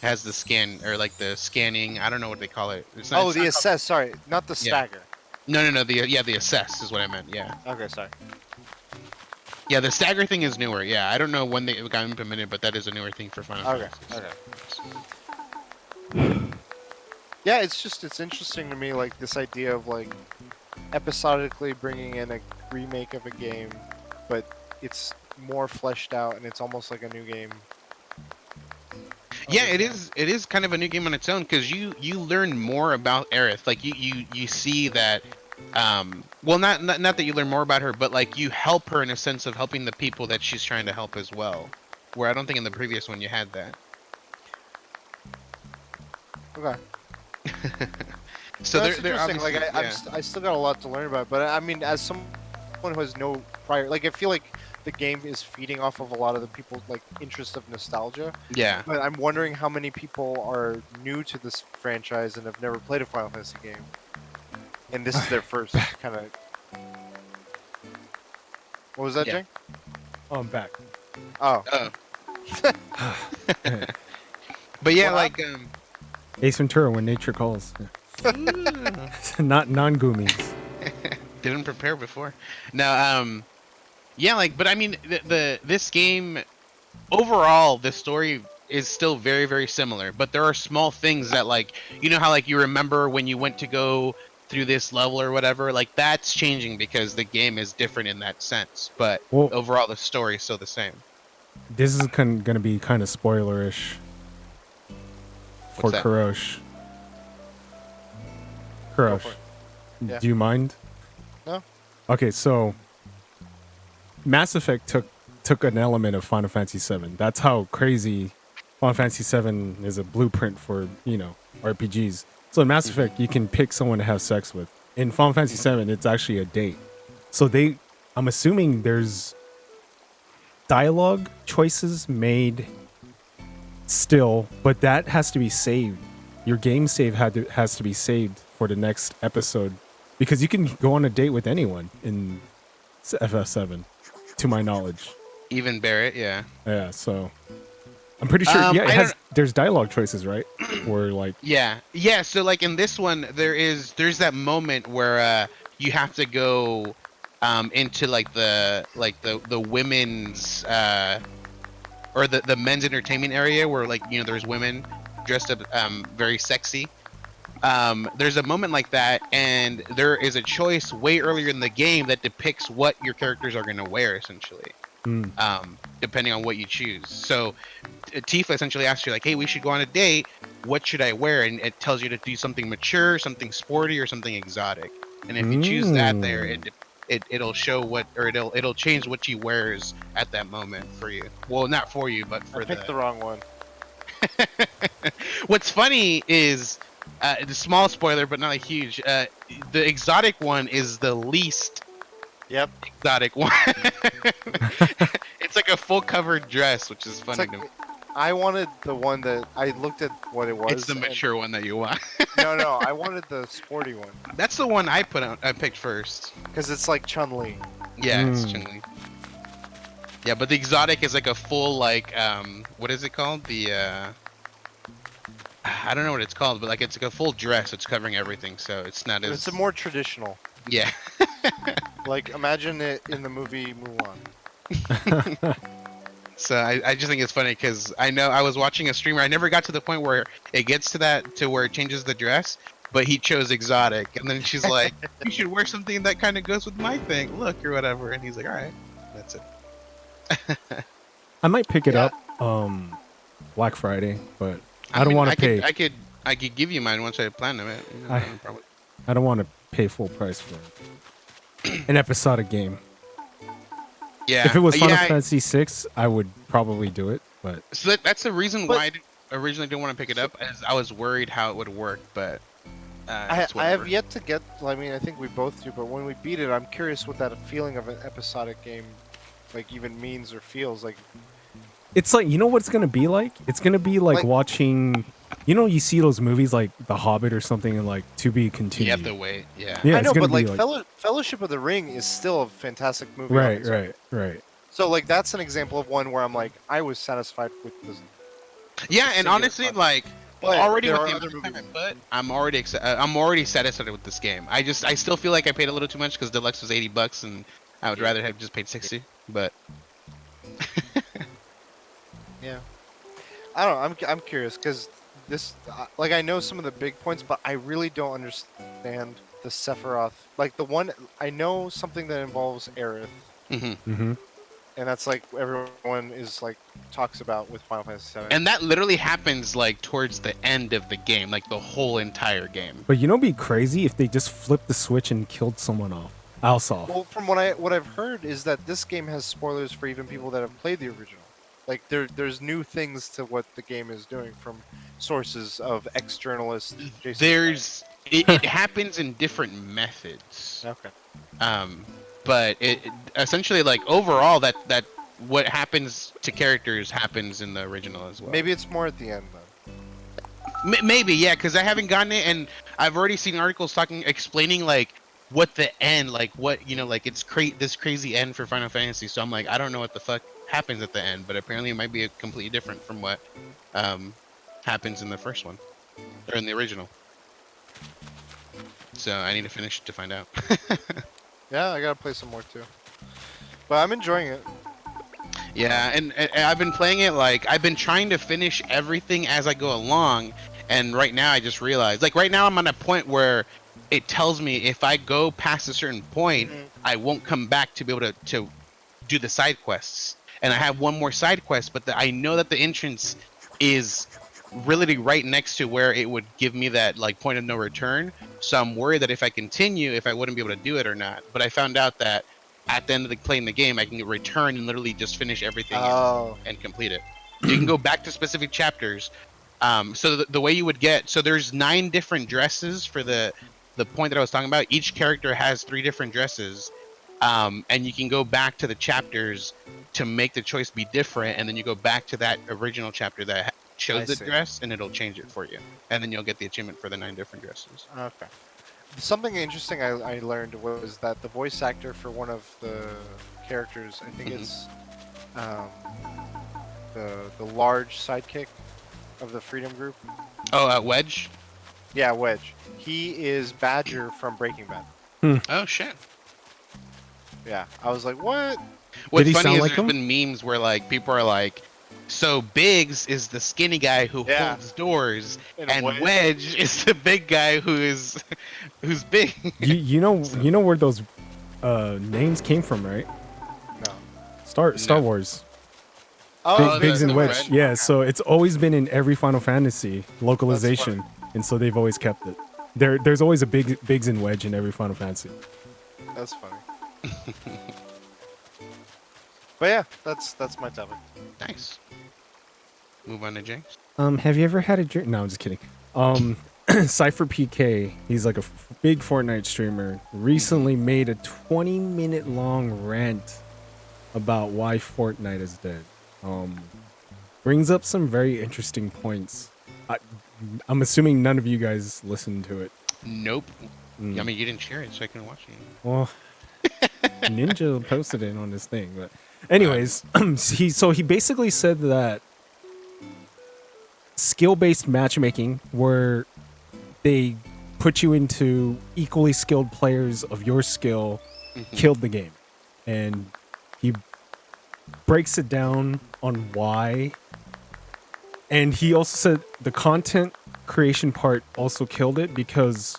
C: Has the scan or like the scanning. I don't know what they call it. It's
B: Oh,
C: it's
B: the
C: not
B: assess. Sorry, not the stagger.
C: No. The assess is what I meant. Yeah.
B: Okay, sorry.
C: Yeah, the stagger thing is newer. Yeah, I don't know when they got implemented, but that is a newer thing for Final Fantasy.
B: Okay. Yeah, it's interesting to me, like this idea of like episodically bringing in a remake of a game, but it's more fleshed out and it's almost like a new game.
C: Yeah, it is. It is kind of a new game on its own because you learn more about Aerith. Like you see that. Well, not that you learn more about her, but like you help her in a sense of helping the people that she's trying to help as well. Where I don't think in the previous one you had that.
B: Okay.
C: So
B: that's
C: they're
B: interesting.
C: obviously,
B: Like I still got a lot to learn about, but I mean, as someone who has no prior, like I feel like the game is feeding off of a lot of the people's like interest of nostalgia.
C: yeah.
B: But I'm wondering how many people are new to this franchise and have never played a Final Fantasy game, and this is their first kind of. What was that,
C: Yeah.
B: Jake?
A: Oh, I'm back.
B: Oh.
C: But yeah,
B: What
C: like
A: Ace Ventura, When Nature Calls. Not non-goomies.
C: didn't prepare before. No, yeah, like, but I mean, this game overall, the story is still very, very similar. But there are small things that, like, you know how like you remember when you went to go through this level or whatever, like that's changing because the game is different in that sense. But
A: Well,
C: overall, the story is still the same.
A: this is going to be kind of spoilerish for
C: What's that?
A: Kurosh.
B: Go for it. Yeah.
A: Do you mind?
B: No.
A: Okay, so Mass Effect took an element of Final Fantasy VII. That's how crazy Final Fantasy VII is a blueprint for, RPGs. So in Mass Effect, you can pick someone to have sex with. In Final Fantasy VII, it's actually a date. So I'm assuming there's dialogue choices made still, but that has to be saved. Your game save has to be saved for the next episode, because you can go on a date with anyone in FF7, to my knowledge.
C: Even Barrett, yeah.
A: Yeah, so I'm pretty sure. Yeah,
C: I don't.
A: there's dialogue choices, right? Or like,
C: Yeah, yeah. So like in this one, there's that moment where you have to go into like the women's or the men's entertainment area where like there's women dressed up very sexy. There's a moment like that, and there is a choice way earlier in the game that depicts what your characters are going to wear essentially.
A: mm,
C: Depending on what you choose. So Tifa essentially asks you like, "Hey, we should go on a date. What should I wear?" And it tells you to do something mature, something sporty, or something exotic. And if you choose that, there it'll show what, or it'll change what she wears at that moment for you. Well, not for you, but for
B: I picked the wrong one.
C: What's funny is the small spoiler, but not a huge. The exotic one is the least
B: Yep.
C: exotic one. It's like a full covered dress, which is funny
B: Like,
C: to me.
B: I wanted the one that I looked at what it was.
C: It's the mature one that you want.
B: No, I wanted the sporty one
C: That's the one I picked first.
B: because it's like Chun-Li.
C: Yeah, it's
A: Mm.
C: Chun-Li. Yeah, but the exotic is like a full like what is it called? The I don't know what it's called, but like it's like a full dress. It's covering everything, so it's not as.
B: It's a more traditional.
C: Yeah.
B: Like imagine it in the movie Mulan.
C: So I just think it's funny because I know I was watching a streamer. I never got to the point where it gets to where it changes the dress, but he chose exotic, and then she's like, "You should wear something that kind of goes with my thing, look or whatever." And he's like, "All right, that's it."
A: I might pick it
B: Yeah.
A: up Black Friday, but I don't want to pay.
C: I could give you mine once I plan them. Probably.
A: I don't want to pay full price for an episodic game.
C: Yeah.
A: If it was Final
C: yeah,
A: Fantasy VI, I would probably do it. But
C: So that's the reason
B: But-
C: why I originally didn't want to pick it up, as I was worried how it would work. But
B: I
C: it's
B: have
C: whatever.
B: yet to get. I mean, I think we both do. But when we beat it, I'm curious what that feeling of an episodic game, like even means or feels like.
A: it's like, you know what it's gonna be like? It's gonna be like
B: Like-
A: watching. You see those movies like The Hobbit or something, and like To Be
C: You
A: Continued.
C: have to wait. Yeah.
A: Yeah,
B: I
A: it's
B: know,
A: gonna
B: but
A: be
B: like Fellowship of the Ring is still a fantastic movie. on
A: Right,
B: its own.
A: right.
B: So like that's an example of one where I'm like I was satisfied with this.
C: Yeah, and
B: singular
C: honestly,
B: concept.
C: like
B: But
C: already
B: there
C: with
B: are
C: the
B: other
C: amount of time
B: movies.
C: I put, I'm already satisfied with this game. I still feel like I paid a little too much because deluxe was $80, and I would rather have just paid 60. But
B: Yeah. I don't know. I'm curious because this like I know some of the big points, but I really don't understand the Sephiroth. Like the one I know something that involves Aerith,
A: Mm-hmm.
B: and that's like everyone is like talks about with Final Fantasy VII.
C: and that literally happens like towards the end of the game, like the whole entire game.
A: But it'd be crazy if they just flipped the switch and killed someone else off.
B: Well, from what I've heard is that this game has spoilers for even people that have played the original. Like there's new things to what the game is doing from sources of ex-journalist Jason.
C: It happens in different methods.
B: Okay.
C: But it essentially, like, overall that what happens to characters happens in the original as well.
B: Maybe it's more at the end then.
C: Maybe, yeah, because I haven't gotten it, and I've already seen articles explaining like what the end, like what like it's this crazy end for Final Fantasy. So I'm like, I don't know what the fuck happens at the end, but apparently it might be completely different from what happens in the first one or in the original. So I need to finish it to find out.
B: Yeah, I gotta play some more too. But I'm enjoying it.
C: Yeah, and I've been playing it, like, I've been trying to finish everything as I go along, and right now I just realized, like, right now I'm at a point where it tells me if I go past a certain point, I won't come back to be able to do the side quests. And I have one more side quest, but I know that the entrance is really right next to where it would give me that, like, point of no return. So I'm worried that if I continue, if I wouldn't be able to do it or not. But I found out that at the end of playing the game, I can return and literally just finish everything
B: Oh.
C: and complete it. You can go back to specific chapters. So the way you would get, so there's 9 different dresses for the point that I was talking about. Each character has 3 different dresses, and you can go back to the chapters to make the choice be different, and then you go back to that original chapter that chose
B: I
C: the
B: see.
C: dress, and it'll change it for you, and then you'll get the achievement for the 9 different dresses.
B: Okay. Something interesting I learned was that the voice actor for one of the characters, I think
C: Mhm.
B: it's the large sidekick of the Freedom Group.
C: Oh, Wedge.
B: Yeah, Wedge. He is Badger from Breaking Bad.
C: Oh shit.
B: Yeah, I was like, what?
C: What's
A: he
C: funny
A: sound
C: is
A: like
C: there's
A: him?
C: been memes where like people are like, so Biggs is the skinny guy who
B: Yeah.
C: holds doors,
B: And
C: and Wedge is the big guy who's big.
A: You know where those names came from, right?
B: No.
A: Star
C: No.
A: Wars.
B: Oh,
A: Biggs
C: the
A: and Wedge.
C: red-
A: Yeah, so it's always been in every Final Fantasy localization, and so they've always kept it. There's always a Biggs and Wedge in every Final Fantasy.
B: That's funny. But yeah, that's my topic.
C: Nice. Move on to James.
A: Have you ever had a drink? No, I'm just kidding. Cypher PK, he's like a big Fortnite streamer, recently made a 20-minute long rant about why Fortnite is dead. Brings up some very interesting points. I'm assuming none of you guys listened to it.
C: Nope. I mean, you didn't share it, so I couldn't watch it.
A: Well, Ninja posted it on his thing, but anyways, he basically said that skill-based matchmaking, where they put you into equally skilled players of your skill, killed the game, and he breaks it down on why. And he also said the content creation part also killed it, because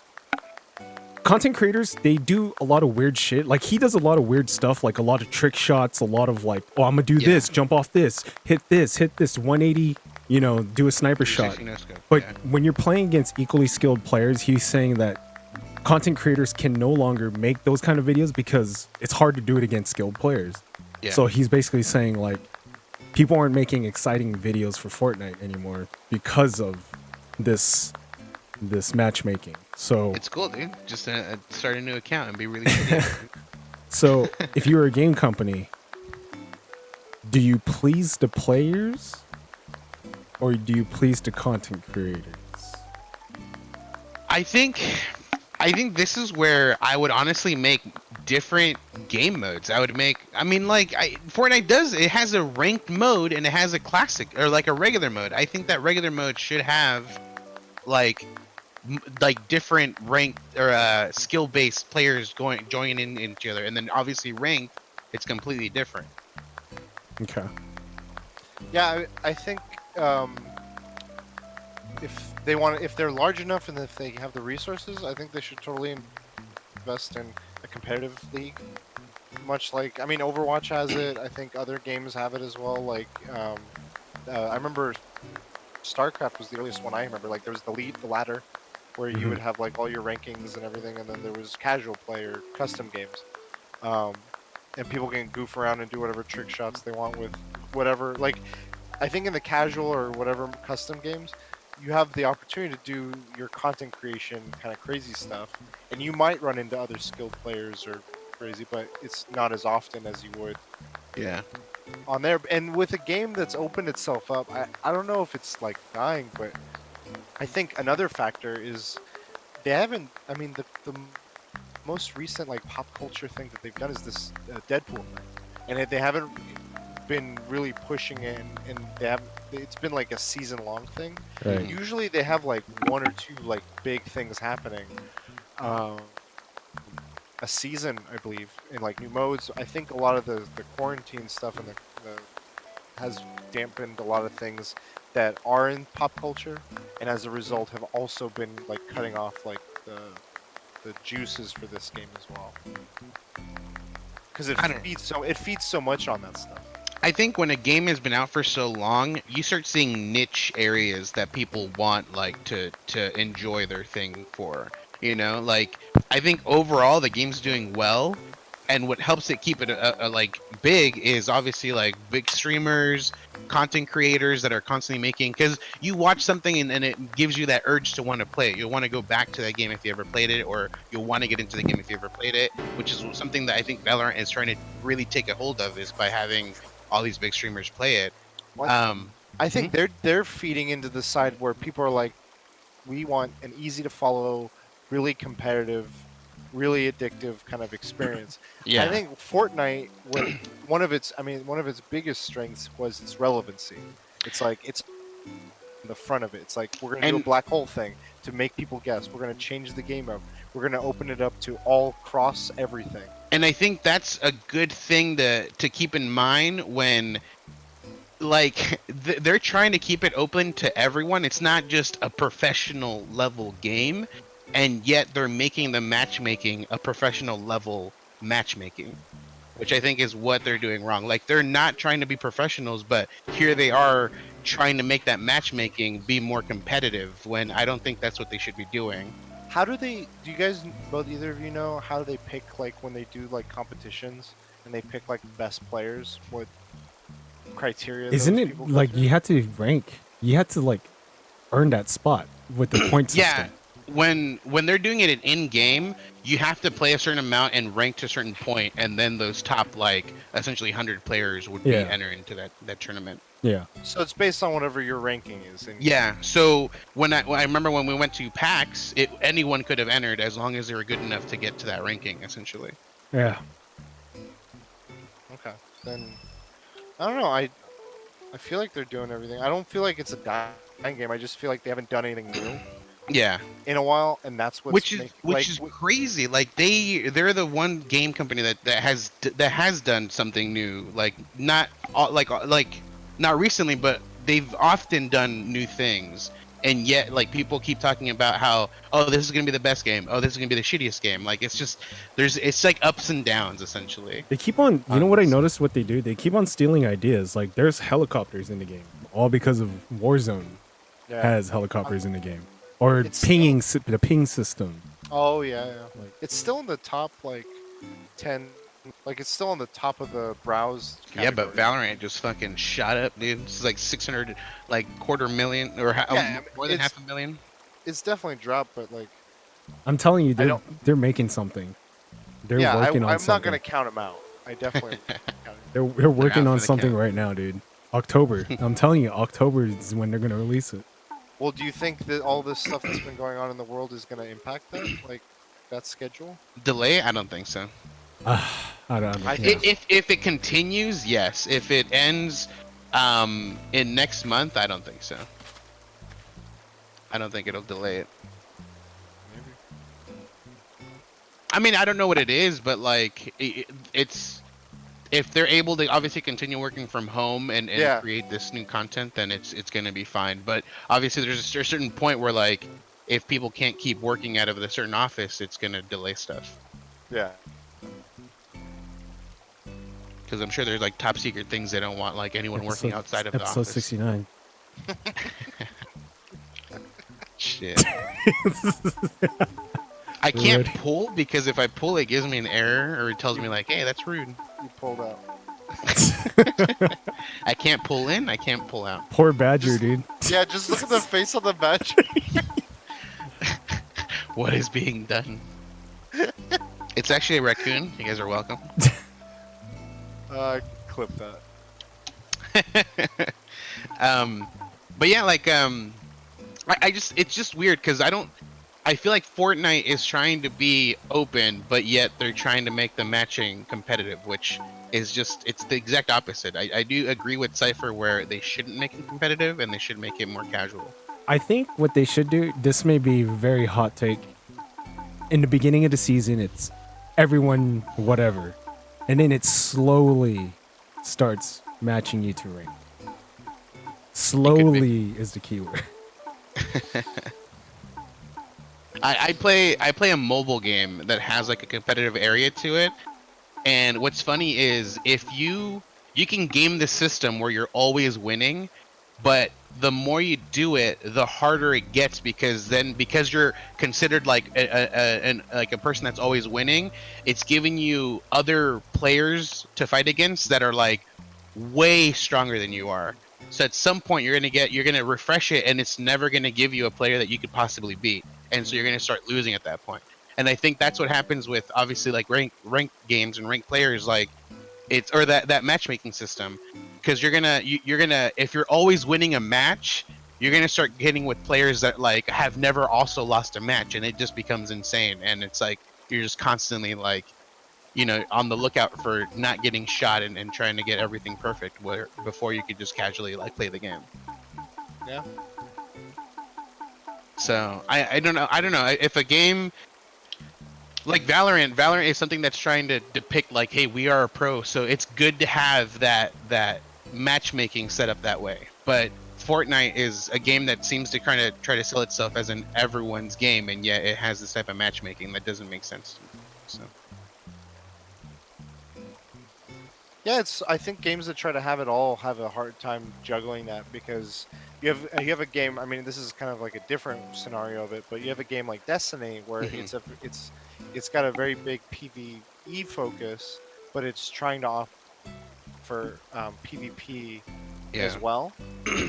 A: content creators, they do a lot of weird shit. Like, he does a lot of weird stuff, like a lot of trick shots, a lot of like, oh, I'm gonna do this, jump off this, hit this 180, do a sniper shot. But when you're playing against equally skilled players, he's saying that content creators can no longer make those kind of videos because it's hard to do it against skilled players.
C: Yeah.
A: So he's basically saying, like, people aren't making exciting videos for Fortnite anymore because of this matchmaking. So
C: It's cool, dude. Just start a new account and be really shitty.
A: So if you were a game company, do you please the players or do you please the content creators?
C: I think this is where I would honestly make different game modes. Fortnite it has a ranked mode and it has a classic or like a regular mode. I think that regular mode should have like different ranked or skill-based players joining in each other, and then obviously ranked, it's completely different.
A: Okay.
B: Yeah, I think if they're large enough and if they have the resources, I think they should totally invest in a competitive league. Much like, Overwatch has it. I think other games have it as well. Like, I remember StarCraft was the earliest one I remember. Like, there was the ladder, where you would have like all your rankings and everything, and then there was casual play or custom games, and people can goof around and do whatever trick shots they want with whatever. Like, I think in the casual or whatever custom games, you have the opportunity to do your content creation kind of crazy stuff, and you might run into other skilled players or crazy, but it's not as often as you would
C: Yeah.
B: on there. And with a game that's opened itself up, I don't know if it's like dying, but I think another factor is they haven't. The most recent like pop culture thing that they've done is this Deadpool thing, and they haven't been really pushing it, and it's been like a season long thing.
A: Right.
B: Usually they have like one or two like big things happening a season, I believe, in like new modes. I think a lot of the quarantine stuff and the has dampened a lot of things that are in pop culture, and as a result have also been like cutting off like the juices for this game as well, because it feeds so much on that stuff.
C: I think when a game has been out for so long, you start seeing niche areas that people want like to enjoy their thing for. Like, I think overall the game's doing well, and what helps it keep it like big is obviously like big streamers, content creators that are constantly making, because you watch something and it gives you that urge to want to play it. You'll want to go back to that game if you ever played it, or you'll want to get into the game if you ever played it, which is something that I think Valorant is trying to really take a hold of, is by having all these big streamers play it.
B: I think they're feeding into the side where people are like, we want an easy to follow, really competitive really addictive kind of experience.
C: Yeah.
B: I think Fortnite, one of its biggest strengths was its relevancy. It's like it's the front of it. It's like we're gonna do a
C: And
B: black hole thing to make people guess. We're gonna change the game up. We're gonna open it up to all cross everything.
C: and I think that's a good thing to keep in mind when like they're trying to keep it open to everyone. It's not just a professional level game, and yet they're making the matchmaking a professional level matchmaking, which I think is what they're doing wrong. Like they're not trying to be professionals, but here they are trying to make that matchmaking be more competitive when I don't think that's what they should be doing.
B: How do you guys, both either of you know how do they pick, like when they do like competitions and they pick like best players? What criteria?
A: Isn't
B: those
A: it
B: people go
A: like
B: through?
A: you had to rank? You had to like earn that spot with the point system.
C: Yeah, when they're doing it in game, you have to play a certain amount and rank to a certain point, and then those top like essentially 100 players would be
A: Yeah.
C: enter into that tournament.
A: Yeah.
B: So it's based on whatever your ranking is.
C: Yeah. So when I remember when we went to PAX, anyone could have entered as long as they were good enough to get to that ranking, essentially.
A: Yeah.
B: Okay. Then I don't know. I feel like they're doing everything. I don't feel like it's a dying game. I just feel like they haven't done anything new
C: Yeah.
B: in a while, and that's what's
C: Which is
B: make-
C: which
B: like,
C: is
B: w-
C: crazy. Like they're the one game company that has done something new. Like not not recently, but they've often done new things. And yet, like people keep talking about how, oh, this is gonna be the best game. Oh, this is gonna be the shittiest game. Like it's just it's like ups and downs essentially.
A: They keep on. You know what I noticed? What they do? They keep on stealing ideas. Like there's helicopters in the game, all because of Warzone
B: yeah.
A: has helicopters in the game, or
B: It's
A: the ping system.
B: Oh yeah, yeah.
A: Like-
B: It's still in the top like 10. Like it's still on the top of the browse.
C: Yeah, but
B: category.
C: Valorant just fucking shot up, dude. This is like 600, like $250,000 or
B: Yeah,
C: more than
B: it's-
C: 500,000.
B: It's definitely dropped, but like
A: I'm telling you,
B: don't-
A: they're making something. They're
B: yeah,
A: working
B: I'm
A: on
B: not
A: something.
B: gonna count them out. I definitely. am not gonna count 'em.
A: They're working
C: out
A: on
C: for the
A: something
C: count.
A: right now, dude. October. I'm telling you, October is when they're gonna release it.
B: Well, do you think that all this stuff that's been going on in the world is gonna impact that, like that schedule?
C: Delay? I don't think so.
A: I don't.
B: I
A: Yeah.
B: think-
C: If it continues, yes. If it ends in next month, I don't think so. I don't think it'll delay it.
B: Maybe.
C: I mean, I don't know what it is, but like it's if they're able to obviously continue working from home and
B: Yeah.
C: create this new content, then it's gonna be fine. But obviously, there's a certain point where like if people can't keep working out of a certain office, it's gonna delay stuff.
B: Yeah.
C: Because I'm sure there's like top secret things they don't want like anyone working outside of the
A: episode
C: office.
A: 69.
C: Shit. I can't
A: Rude.
C: pull because if I pull, it gives me an error or it tells me like, hey, that's rude.
B: You pulled out.
C: I can't pull in. I can't pull out.
A: Poor Badger,
B: Just-
A: dude.
B: Yeah, just look at the face on the badge.
C: What is being done? It's actually a raccoon. You guys are welcome.
B: Clip that.
C: But yeah, like I just it's just weird because I feel like Fortnite is trying to be open, but yet they're trying to make the matching competitive, which is just it's the exact opposite. I do agree with Cypher where they shouldn't make it competitive and they should make it more casual.
A: I think what they should do, this may be a very hot take. In the beginning of the season, it's everyone whatever. And then it slowly starts matching you to rank. Slowly is the keyword.
C: I play a mobile game that has like a competitive area to it, and what's funny is if you can game the system where you're always winning, but the more you do it, the harder it gets because you're considered like a person that's always winning, it's giving you other players to fight against that are like way stronger than you are. So at some point you're gonna refresh it and it's never gonna give you a player that you could possibly beat. And so you're gonna start losing at that point. And I think that's what happens with obviously like ranked games and ranked players, like it's or that matchmaking system. Because you're gonna if you're always winning a match, you're gonna start getting with players that like have never also lost a match, and it just becomes insane. And it's like you're just constantly like, you know, on the lookout for not getting shot and trying to get everything perfect where before you could just casually like play the game.
B: Yeah.
C: So I don't know. I don't know if a game like Valorant is something that's trying to depict like, hey, we are a pro, so it's good to have that matchmaking set up that way. But Fortnite is a game that seems to kind of try to sell itself as an everyone's game, and yet it has this type of matchmaking that doesn't make sense to me. So
B: Yeah, it's. I think games that try to have it all have a hard time juggling that because you have a game. I mean, this is kind of like a different scenario of it, but you have a game like Destiny where
C: Mhm.
B: it's got a very big PvE focus, but it's trying to offer PvP
C: yeah,
B: as well.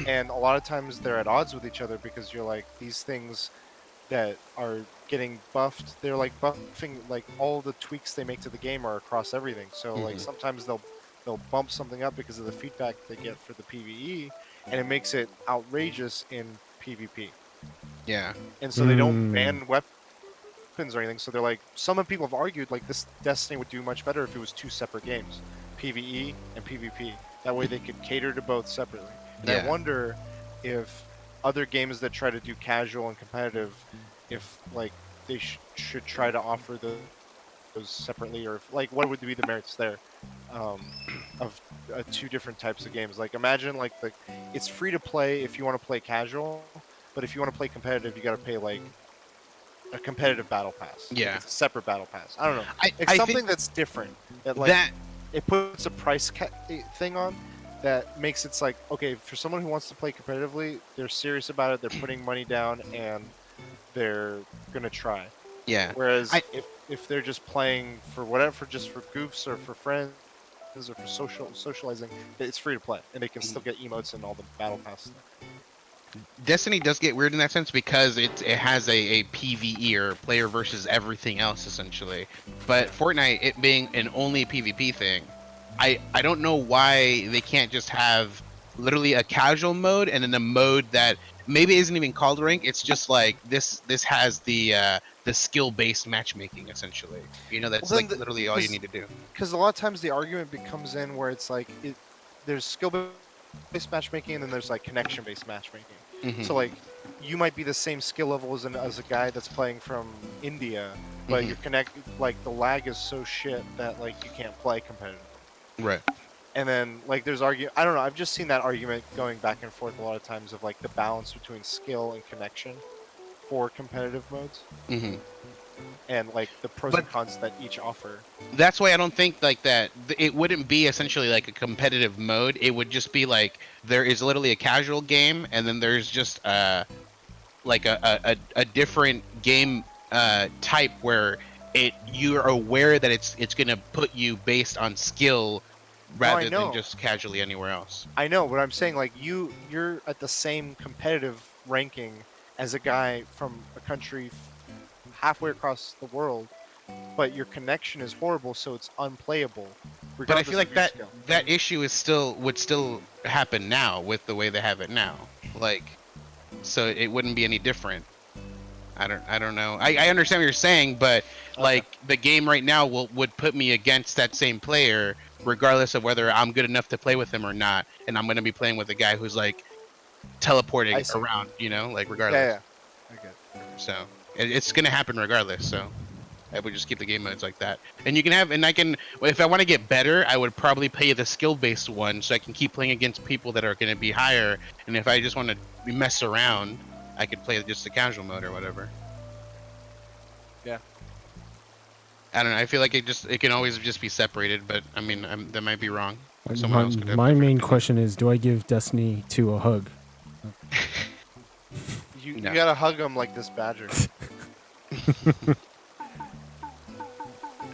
B: And a lot of times they're at odds with each other because you're like these things that are getting buffed. They're like buffing like all the tweaks they make to the game are across everything. So like
C: Mhm.
B: sometimes they'll bump something up because of the feedback they get for the PvE, and it makes it outrageous in PvP.
C: yeah,
B: And so they don't
A: Mm.
B: ban weapons or anything. So they're like some people have argued like this Destiny would do much better if it was two separate games, PvE and PvP. That way they could cater to both separately. And I
C: yeah.
B: wonder if other games that try to do casual and competitive, if like they should try to offer those separately, or if, like what would be the merits there um, of two different types of games? Like imagine like it's free to play if you want to play casual, but if you want to play competitive, you got to pay like a competitive battle pass. Like
C: Yeah.
B: it's a separate battle pass. I don't know. It's
C: I think
B: something that's different that like
C: that
B: it puts a price thing on that makes it's like okay for someone who wants to play competitively, they're serious about it. They're putting money down and they're gonna try.
C: yeah.
B: Whereas
C: I
B: if they're just playing for whatever, just for goofs or for friends or for socializing, it's free to play and they can still get emotes and all the battle pass stuff.
C: Destiny does get weird in that sense because it has a PvE or player versus everything else essentially. But Fortnite, it being an only PvP thing, I don't know why they can't just have literally a casual mode and then a mode that maybe isn't even called rank. It's just like this has the skill based matchmaking essentially. You know,
B: Well,
C: that's
B: then,
C: like literally all you need to do.
B: because a lot of times the argument becomes in where it's like there's skill based matchmaking and then there's like connection based matchmaking.
C: Hmm.
B: So like you might be the same skill level as a guy that's playing from India, but
C: Hmm.
B: your connect like the lag is so shit that like you can't play competitively.
C: Right.
B: And then like there's I don't know, I've just seen that argument going back and forth a lot of times of like the balance between skill and connection for competitive modes
C: Hmm.
B: and like the pros
C: But
B: and cons that each offer.
C: that's why I don't think like that. It wouldn't be essentially like a competitive mode. It would just be like there is literally a casual game, and then there's just like a different game type where it you're aware that it's gonna put you based on skill
B: No, I
C: rather than
B: know.
C: just casually anywhere else.
B: I know, but I'm saying like you're at the same competitive ranking as a guy from a country halfway across the world, but your connection is horrible, so it's unplayable,
C: But I feel
B: regardless of
C: like
B: your skill.
C: that issue is still would still happen now with the way they have it now. Like, so it wouldn't be any different. I don't know. I understand what you're saying, but
B: Okay.
C: like the game right now would put me against that same player regardless of whether I'm good enough to play with him or not, and I'm gonna be playing with a guy who's like
B: I
C: teleporting
B: see.
C: around, you know, like
B: Yeah,
C: regardless.
B: yeah. I get.
C: So it's gonna happen regardless. So I would just keep the game modes like that, and you can have, and I can, well, if I want to get better, I would probably play the skill based one so I can keep playing against people that are gonna be higher, and if I just want to mess around, I could play just the casual mode or whatever.
B: Yeah.
C: I don't know. I feel like it can always just be separated, but I mean, that might be wrong. Someone
A: My,
C: else could have a
A: my
C: different
A: main
C: opinion.
A: question is, do I give Destiny 2 a hug?
B: You
C: No.
B: gotta hug him like this badger.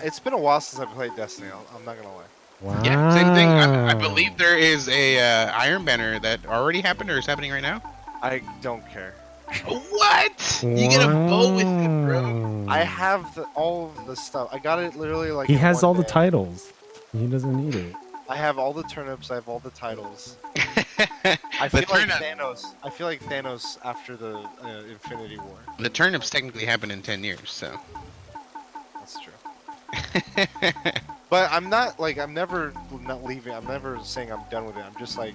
B: It's been a while since I played Destiny. I'm not gonna lie.
A: Wow.
C: Yeah, same thing. I believe there is a Iron Banner that already happened or is happening right now.
B: I don't care.
C: What? You get a bow with it, bro.
B: I
A: Wow.
B: have all of the stuff. I got it literally like
A: He
B: in
A: has
B: one
A: all the
B: day.
A: titles. He doesn't need it.
B: I have all the turnips. I have all the titles. I
C: the
B: feel like
C: turnip,
B: Thanos. I feel like Thanos after the Infinity War.
C: the turnips technically happened in 10 years, so
B: That's true. But I'm not like I'm never not leaving. I'm never saying I'm done with it. I'm just like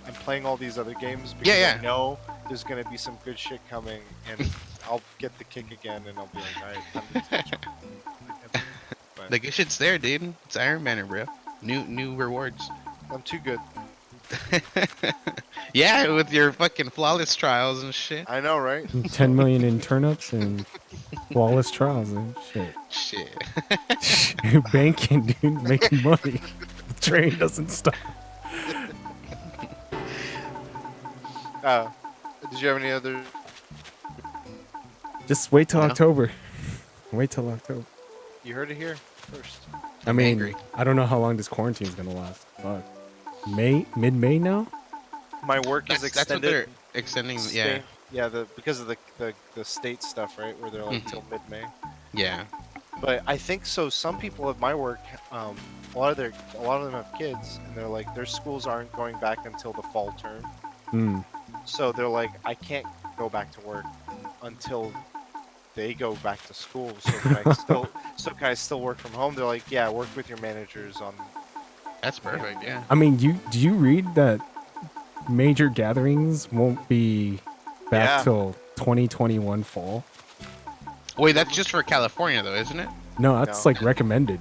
B: I'm playing all these other games because
C: Yeah.
B: I know there's gonna be some good shit coming, and I'll get the kick again, and I'll be like, all right, time to catch up. But
C: The good shit's there, dude. It's Iron Man, bro. New rewards.
B: I'm too good.
C: Yeah, with your fucking flawless trials and shit.
B: I know, right?
A: 10 million in turnips and flawless trials and shit.
C: Shit.
A: Banking, dude, making money. The train doesn't stop.
B: Did you have any other?
A: Just wait till
C: No.
A: October. Wait till October.
B: You heard it here first.
A: I
C: I'm
A: mean,
C: angry.
A: I don't know how long this quarantine is gonna last. Fuck. Mid-May now?
B: My work is
C: That's what
B: extended.
C: they're extending. Yeah.
B: State- yeah, because of the state stuff, right? Where they're like
C: Mhm.
B: till mid-May.
C: Yeah.
B: But I think so. Some people at my work, a lot of them have kids, and they're like their schools aren't going back until the fall term.
A: Hmm.
B: So they're like, I can't go back to work until they go back to school. So can I still work from home? They're like, yeah, work with your managers on.
C: That's perfect. Yeah.
A: I mean, do you read that major gatherings won't be back
B: Yeah.
A: till 2021 fall?
C: Wait, that's just for California though, isn't it?
A: No, that's
B: No.
A: like recommended.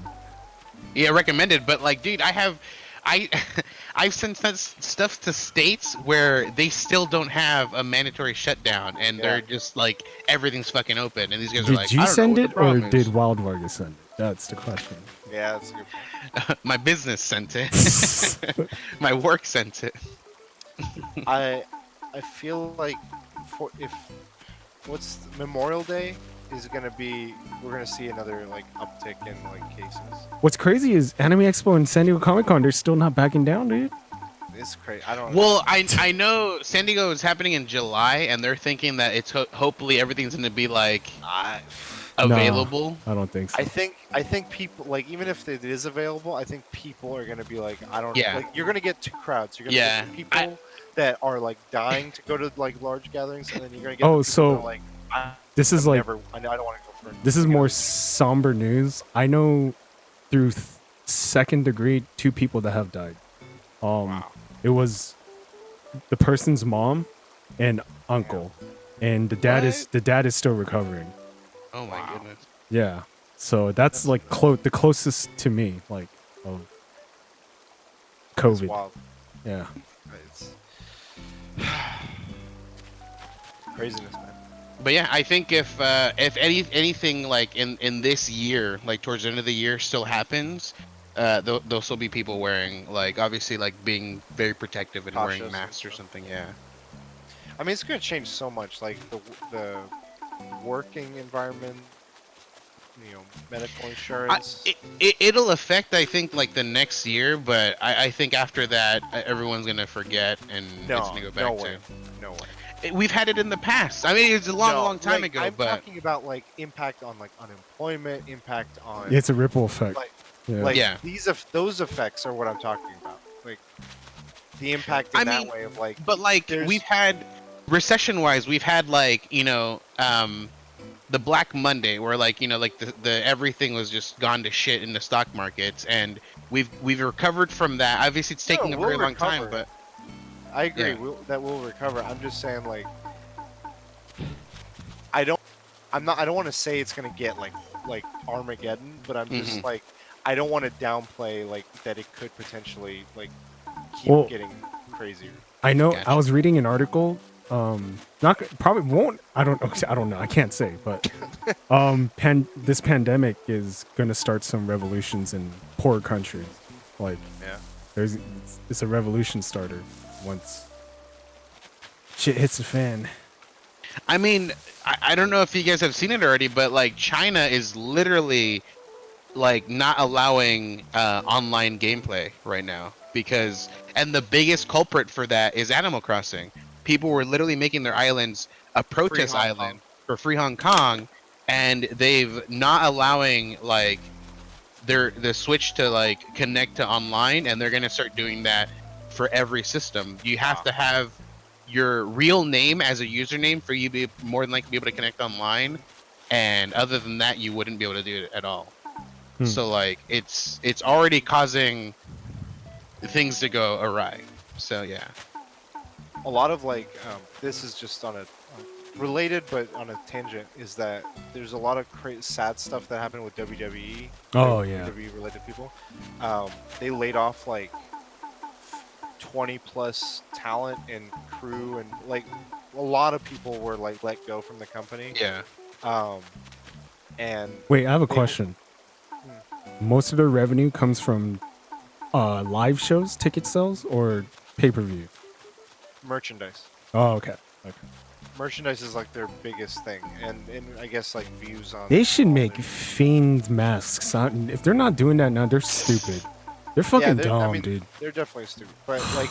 C: Yeah, recommended. But like, dude, I've sent stuff to states where they still don't have a mandatory shutdown, and they're just like everything's fucking open, and these guys are
A: Did
C: like,
A: you
C: I don't
A: send
C: know what
A: it
C: the
A: or
C: problem is.
A: did Wild Vargas send it? That's the question.
B: Yeah, that's a good.
C: My business sent it. My work sent it.
B: I feel like what's Memorial Day is gonna be, we're gonna see another like uptick in like cases.
A: What's crazy is Anime Expo and San Diego Comic Con, they're still not backing down, dude.
B: It's crazy. I don't.
C: Well, I know San Diego is happening in July, and they're thinking that it's hopefully everything's gonna be like available.
A: I don't think so.
B: I think people like even if it is available, I think people are gonna be like, I don't.
C: Yeah.
B: Like you're gonna get two crowds. You're gonna
C: Yeah.
B: get people that are like dying to go to like large gatherings, and then you're gonna get
A: Oh,
B: the people
A: so
B: that are like
A: This is
B: I
A: like
B: don't want to go for.
A: this is more somber news. I know through second degree 2 people that have died.
B: Wow.
A: It was the person's mom and uncle, and the dad is still recovering.
C: Oh my
B: Wow.
C: goodness.
A: Yeah, so that's like the closest to me, like of
B: It's
A: COVID.
B: wild.
A: Yeah,
B: It's craziness, man.
C: But yeah, I think if anything like in this year, like towards the end of the year, still happens, there'll still be people wearing like obviously like being very protective and
B: Cautious
C: wearing
B: and
C: masks or
B: stuff.
C: something. Yeah.
B: I mean, it's gonna change so much, like the working environment, medical insurance.
C: It'll affect I think like the next year, but I think after that everyone's gonna forget and it's gonna go back
B: no
C: to.
B: way, no way.
C: We've had it in the past. I mean, it was a long time
B: like,
C: ago,
B: I'm
C: but
B: talking about like impact on like unemployment, impact on
A: it's a ripple effect.
B: like
A: Yeah.
B: like
C: Yeah.
B: those effects are what I'm talking about. Like the impact in
C: I
B: that
C: mean,
B: way of like
C: but like
B: there's-
C: we've had recession-wise, we've had like the Black Monday where like like the everything was just gone to shit in the stock markets, and we've recovered from that. Obviously, it's taking a
B: we'll
C: very long time,
B: recover.
C: but
B: I agree
C: yeah.
B: that we'll recover. I'm just saying like I don't want to say it's gonna get like Armageddon, but I'm just
C: Mhm.
B: like I don't want to downplay like that it could potentially like keep
A: Well,
B: getting crazier.
A: I know.
C: Gotcha.
A: I was reading an article. Probably won't. I don't know. I can't say, but this pandemic is gonna start some revolutions in poor countries. Like,
B: Yeah.
A: it's a revolution starter once shit hits the fan.
C: I mean, I don't know if you guys have seen it already, but like China is literally like not allowing online gameplay right now because, and the biggest culprit for that is Animal Crossing. People were literally making their islands a protest
B: Hong
C: island for free Hong Kong, and they've not allowing like the Switch to like connect to online, and they're gonna start doing that for every system. You have
B: Wow.
C: to have your real name as a username for you to be more than likely be able to connect online, and other than that, you wouldn't be able to do it at all.
A: Hmm.
C: So like it's already causing things to go awry. So yeah.
B: A lot of like this is just on a related but on a tangent is that there's a lot of sad stuff that happened with WWE.
A: Oh, yeah.
B: WWE related people. They laid off like 20 plus talent and crew, and like a lot of people were like let go from the company.
C: Yeah.
B: And
A: Wait, I have a
B: they-
A: question. Most of their revenue comes from live shows, ticket sales, or pay-per-view?
B: merchandise.
A: Oh, okay. Okay.
B: Merchandise is like their biggest thing, and I guess like views on.
A: They should
B: on
A: make
B: it.
A: Fiend masks. If they're not doing that now, they're stupid. They're fucking
B: they're-
A: dumb,
B: I mean,
A: dude.
B: They're definitely stupid, but like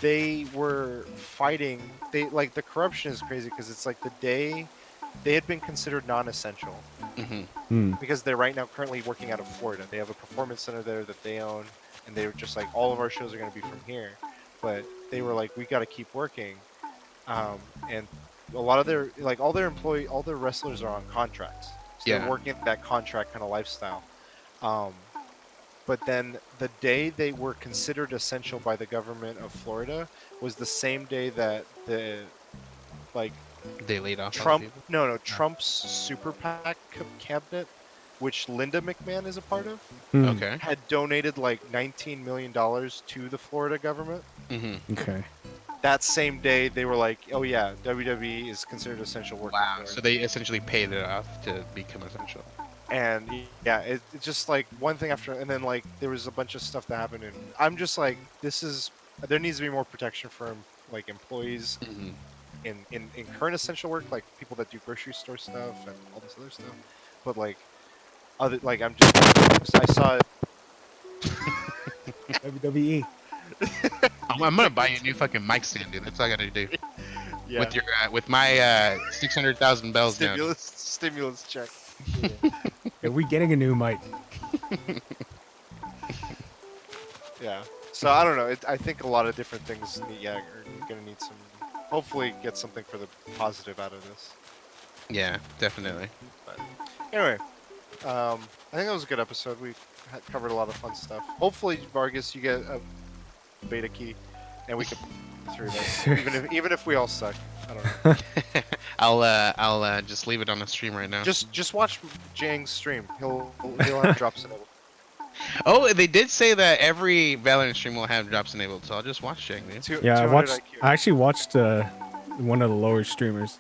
B: they were fighting. They like the corruption is crazy because it's like the day they had been considered non-essential
C: Hmm.
A: Hmm.
B: because they're right now currently working out of Florida. They have a performance center there that they own, and they were just like all of our shows are going to be from here. But they were like, we got to keep working, and a lot of their like all their wrestlers are on contracts, so
C: Yeah.
B: they're working that contract kind of lifestyle. But then the day they were considered essential by the government of Florida was the same day that the like
C: They laid off all the
B: Trump
C: people?
B: Trump's super PAC cabinet, which Linda McMahon is a part of,
A: Hmm.
C: Okay.
B: had donated like $19 million to the Florida government.
C: Hmm.
A: Okay.
B: That same day, they were like, "Oh yeah, WWE is considered essential work." in
C: Wow.
B: Florida."
C: So they essentially paid it off to become essential.
B: And yeah, it's just like one thing after, and then like there was a bunch of stuff that happened, and I'm just like, there needs to be more protection for like employees
C: Hmm.
B: in current essential work, like people that do grocery store stuff and all this other stuff. But like other, like I saw it.
A: WWE.
C: I'm gonna buy you a new fucking mic stand, dude. That's all I gotta do.
B: Yeah,
C: With your with my 600,000 bells down.
B: stimulus check.
A: Are we getting a new mic?
B: Yeah. So I don't know. I think a lot of different things are gonna need some. Hopefully, get something for the positive out of this.
C: Yeah, definitely.
B: Anyway, I think that was a good episode. We covered a lot of fun stuff. Hopefully, Vargas, you get a beta key, and we can through this. even if we all suck. I don't know.
C: I'll just leave it on the stream right now.
B: Just watch Jang's stream. He'll have drops enabled.
C: Oh, they did say that every Valorant stream will have drops enabled, so I'll just watch Jang, dude.
A: Yeah, I
B: 200
A: watched.
B: IQ.
A: I actually watched one of the lower streamers.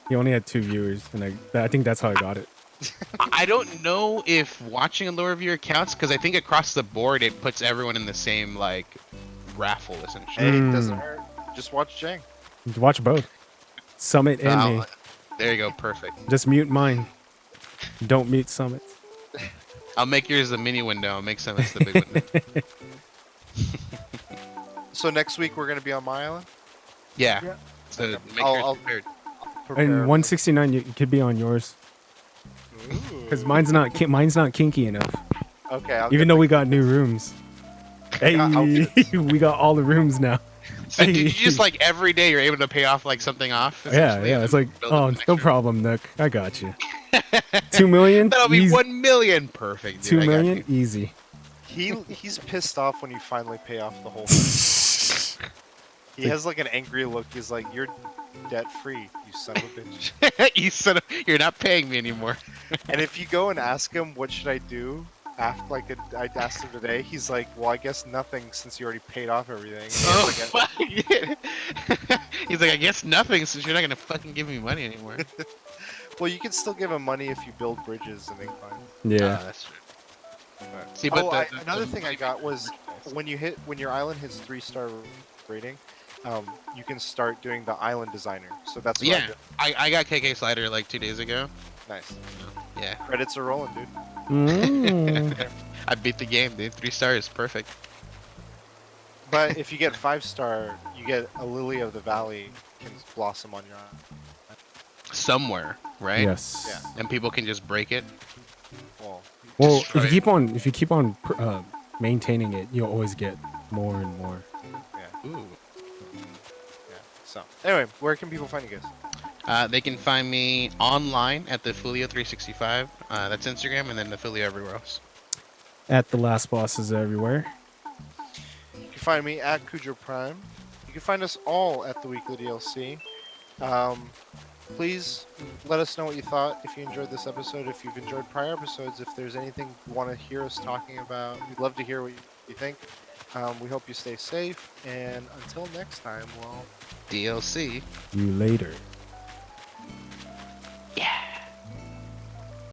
A: He only had 2 viewers, and I think that's how I got it.
C: I don't know if watching a lower viewer counts, because I think across the board it puts everyone in the same like raffle essentially.
B: Hey, doesn't hurt. Just watch Jang.
A: Watch both. Summit and me.
C: There you go, perfect.
A: Just mute mine. Don't mute Summit.
C: I'll make yours the mini window. I'll make Summit's the big window.
B: So next week we're gonna be on my island.
C: Yeah.
A: Yeah.
C: So
B: Okay.
C: make yours
B: I'll
C: prepared.
B: prepare.
A: And 169, you could be on yours, because
B: Ooh.
A: mine's not kinky enough.
B: Okay. I'll
A: Even
B: get
A: though we got new rooms. Hey,
B: I'll get
A: we got all the rooms now.
C: So did you just like every day you're able to pay off like something off?
A: Yeah,
C: essentially,
A: yeah.
C: and
A: It's like,
C: build up
A: oh,
C: an
A: no
C: extra-
A: problem, Nook. I got you. 2 million.
C: That'll be
A: Easy.
C: 1 million. Perfect. Dude,
A: 2
C: I got
A: million,
C: you.
A: easy.
B: he's pissed off when you finally pay off the whole thing. He has like an angry look. He's like, "You're debt free, you son of a bitch."
C: You said you're not paying me anymore.
B: And if you go and ask him, "What should I do?" After I asked him today, he's like, "Well, I guess nothing since you already paid off everything." And he
C: Oh,
B: has like
C: fuck. He's like, I guess nothing since you're not gonna fucking give me money anymore.
B: well, you can still give him money if you build bridges and incline.
A: Yeah.
C: That's true.
B: But-
C: See, but
B: another thing I got was when your island hits 3-star rating, you can start doing the island designer. So that's what I
C: Yeah,
B: did.
C: I got KK Slider like 2 days ago.
B: Nice.
C: Yeah,
B: Credits are rolling, dude.
A: Mm.
C: I beat the game, dude. 3 stars, perfect.
B: But if you get 5-star, you get a lily of the valley can blossom on your island.
C: Somewhere, right?
A: Yes.
B: Yeah.
C: And people can just break it.
B: Well,
A: Well,
C: Destroy
A: if
C: it.
A: you keep on maintaining it, you'll always get more and more.
B: yeah,
C: Ooh.
B: yeah. So anyway, where can people find you guys?
C: They can find me online at the Fulio365. That's Instagram, and then the Fulio everywhere else.
A: At the last bosses everywhere.
B: You can find me at Cujo Prime. You can find us all at the Weekly DLC. Um, please let us know what you thought. If you enjoyed this episode, if you've enjoyed prior episodes, if there's anything you want to hear us talking about, we'd love to hear what you think. We hope you stay safe, and until next time, well,
C: DLC.
A: You later.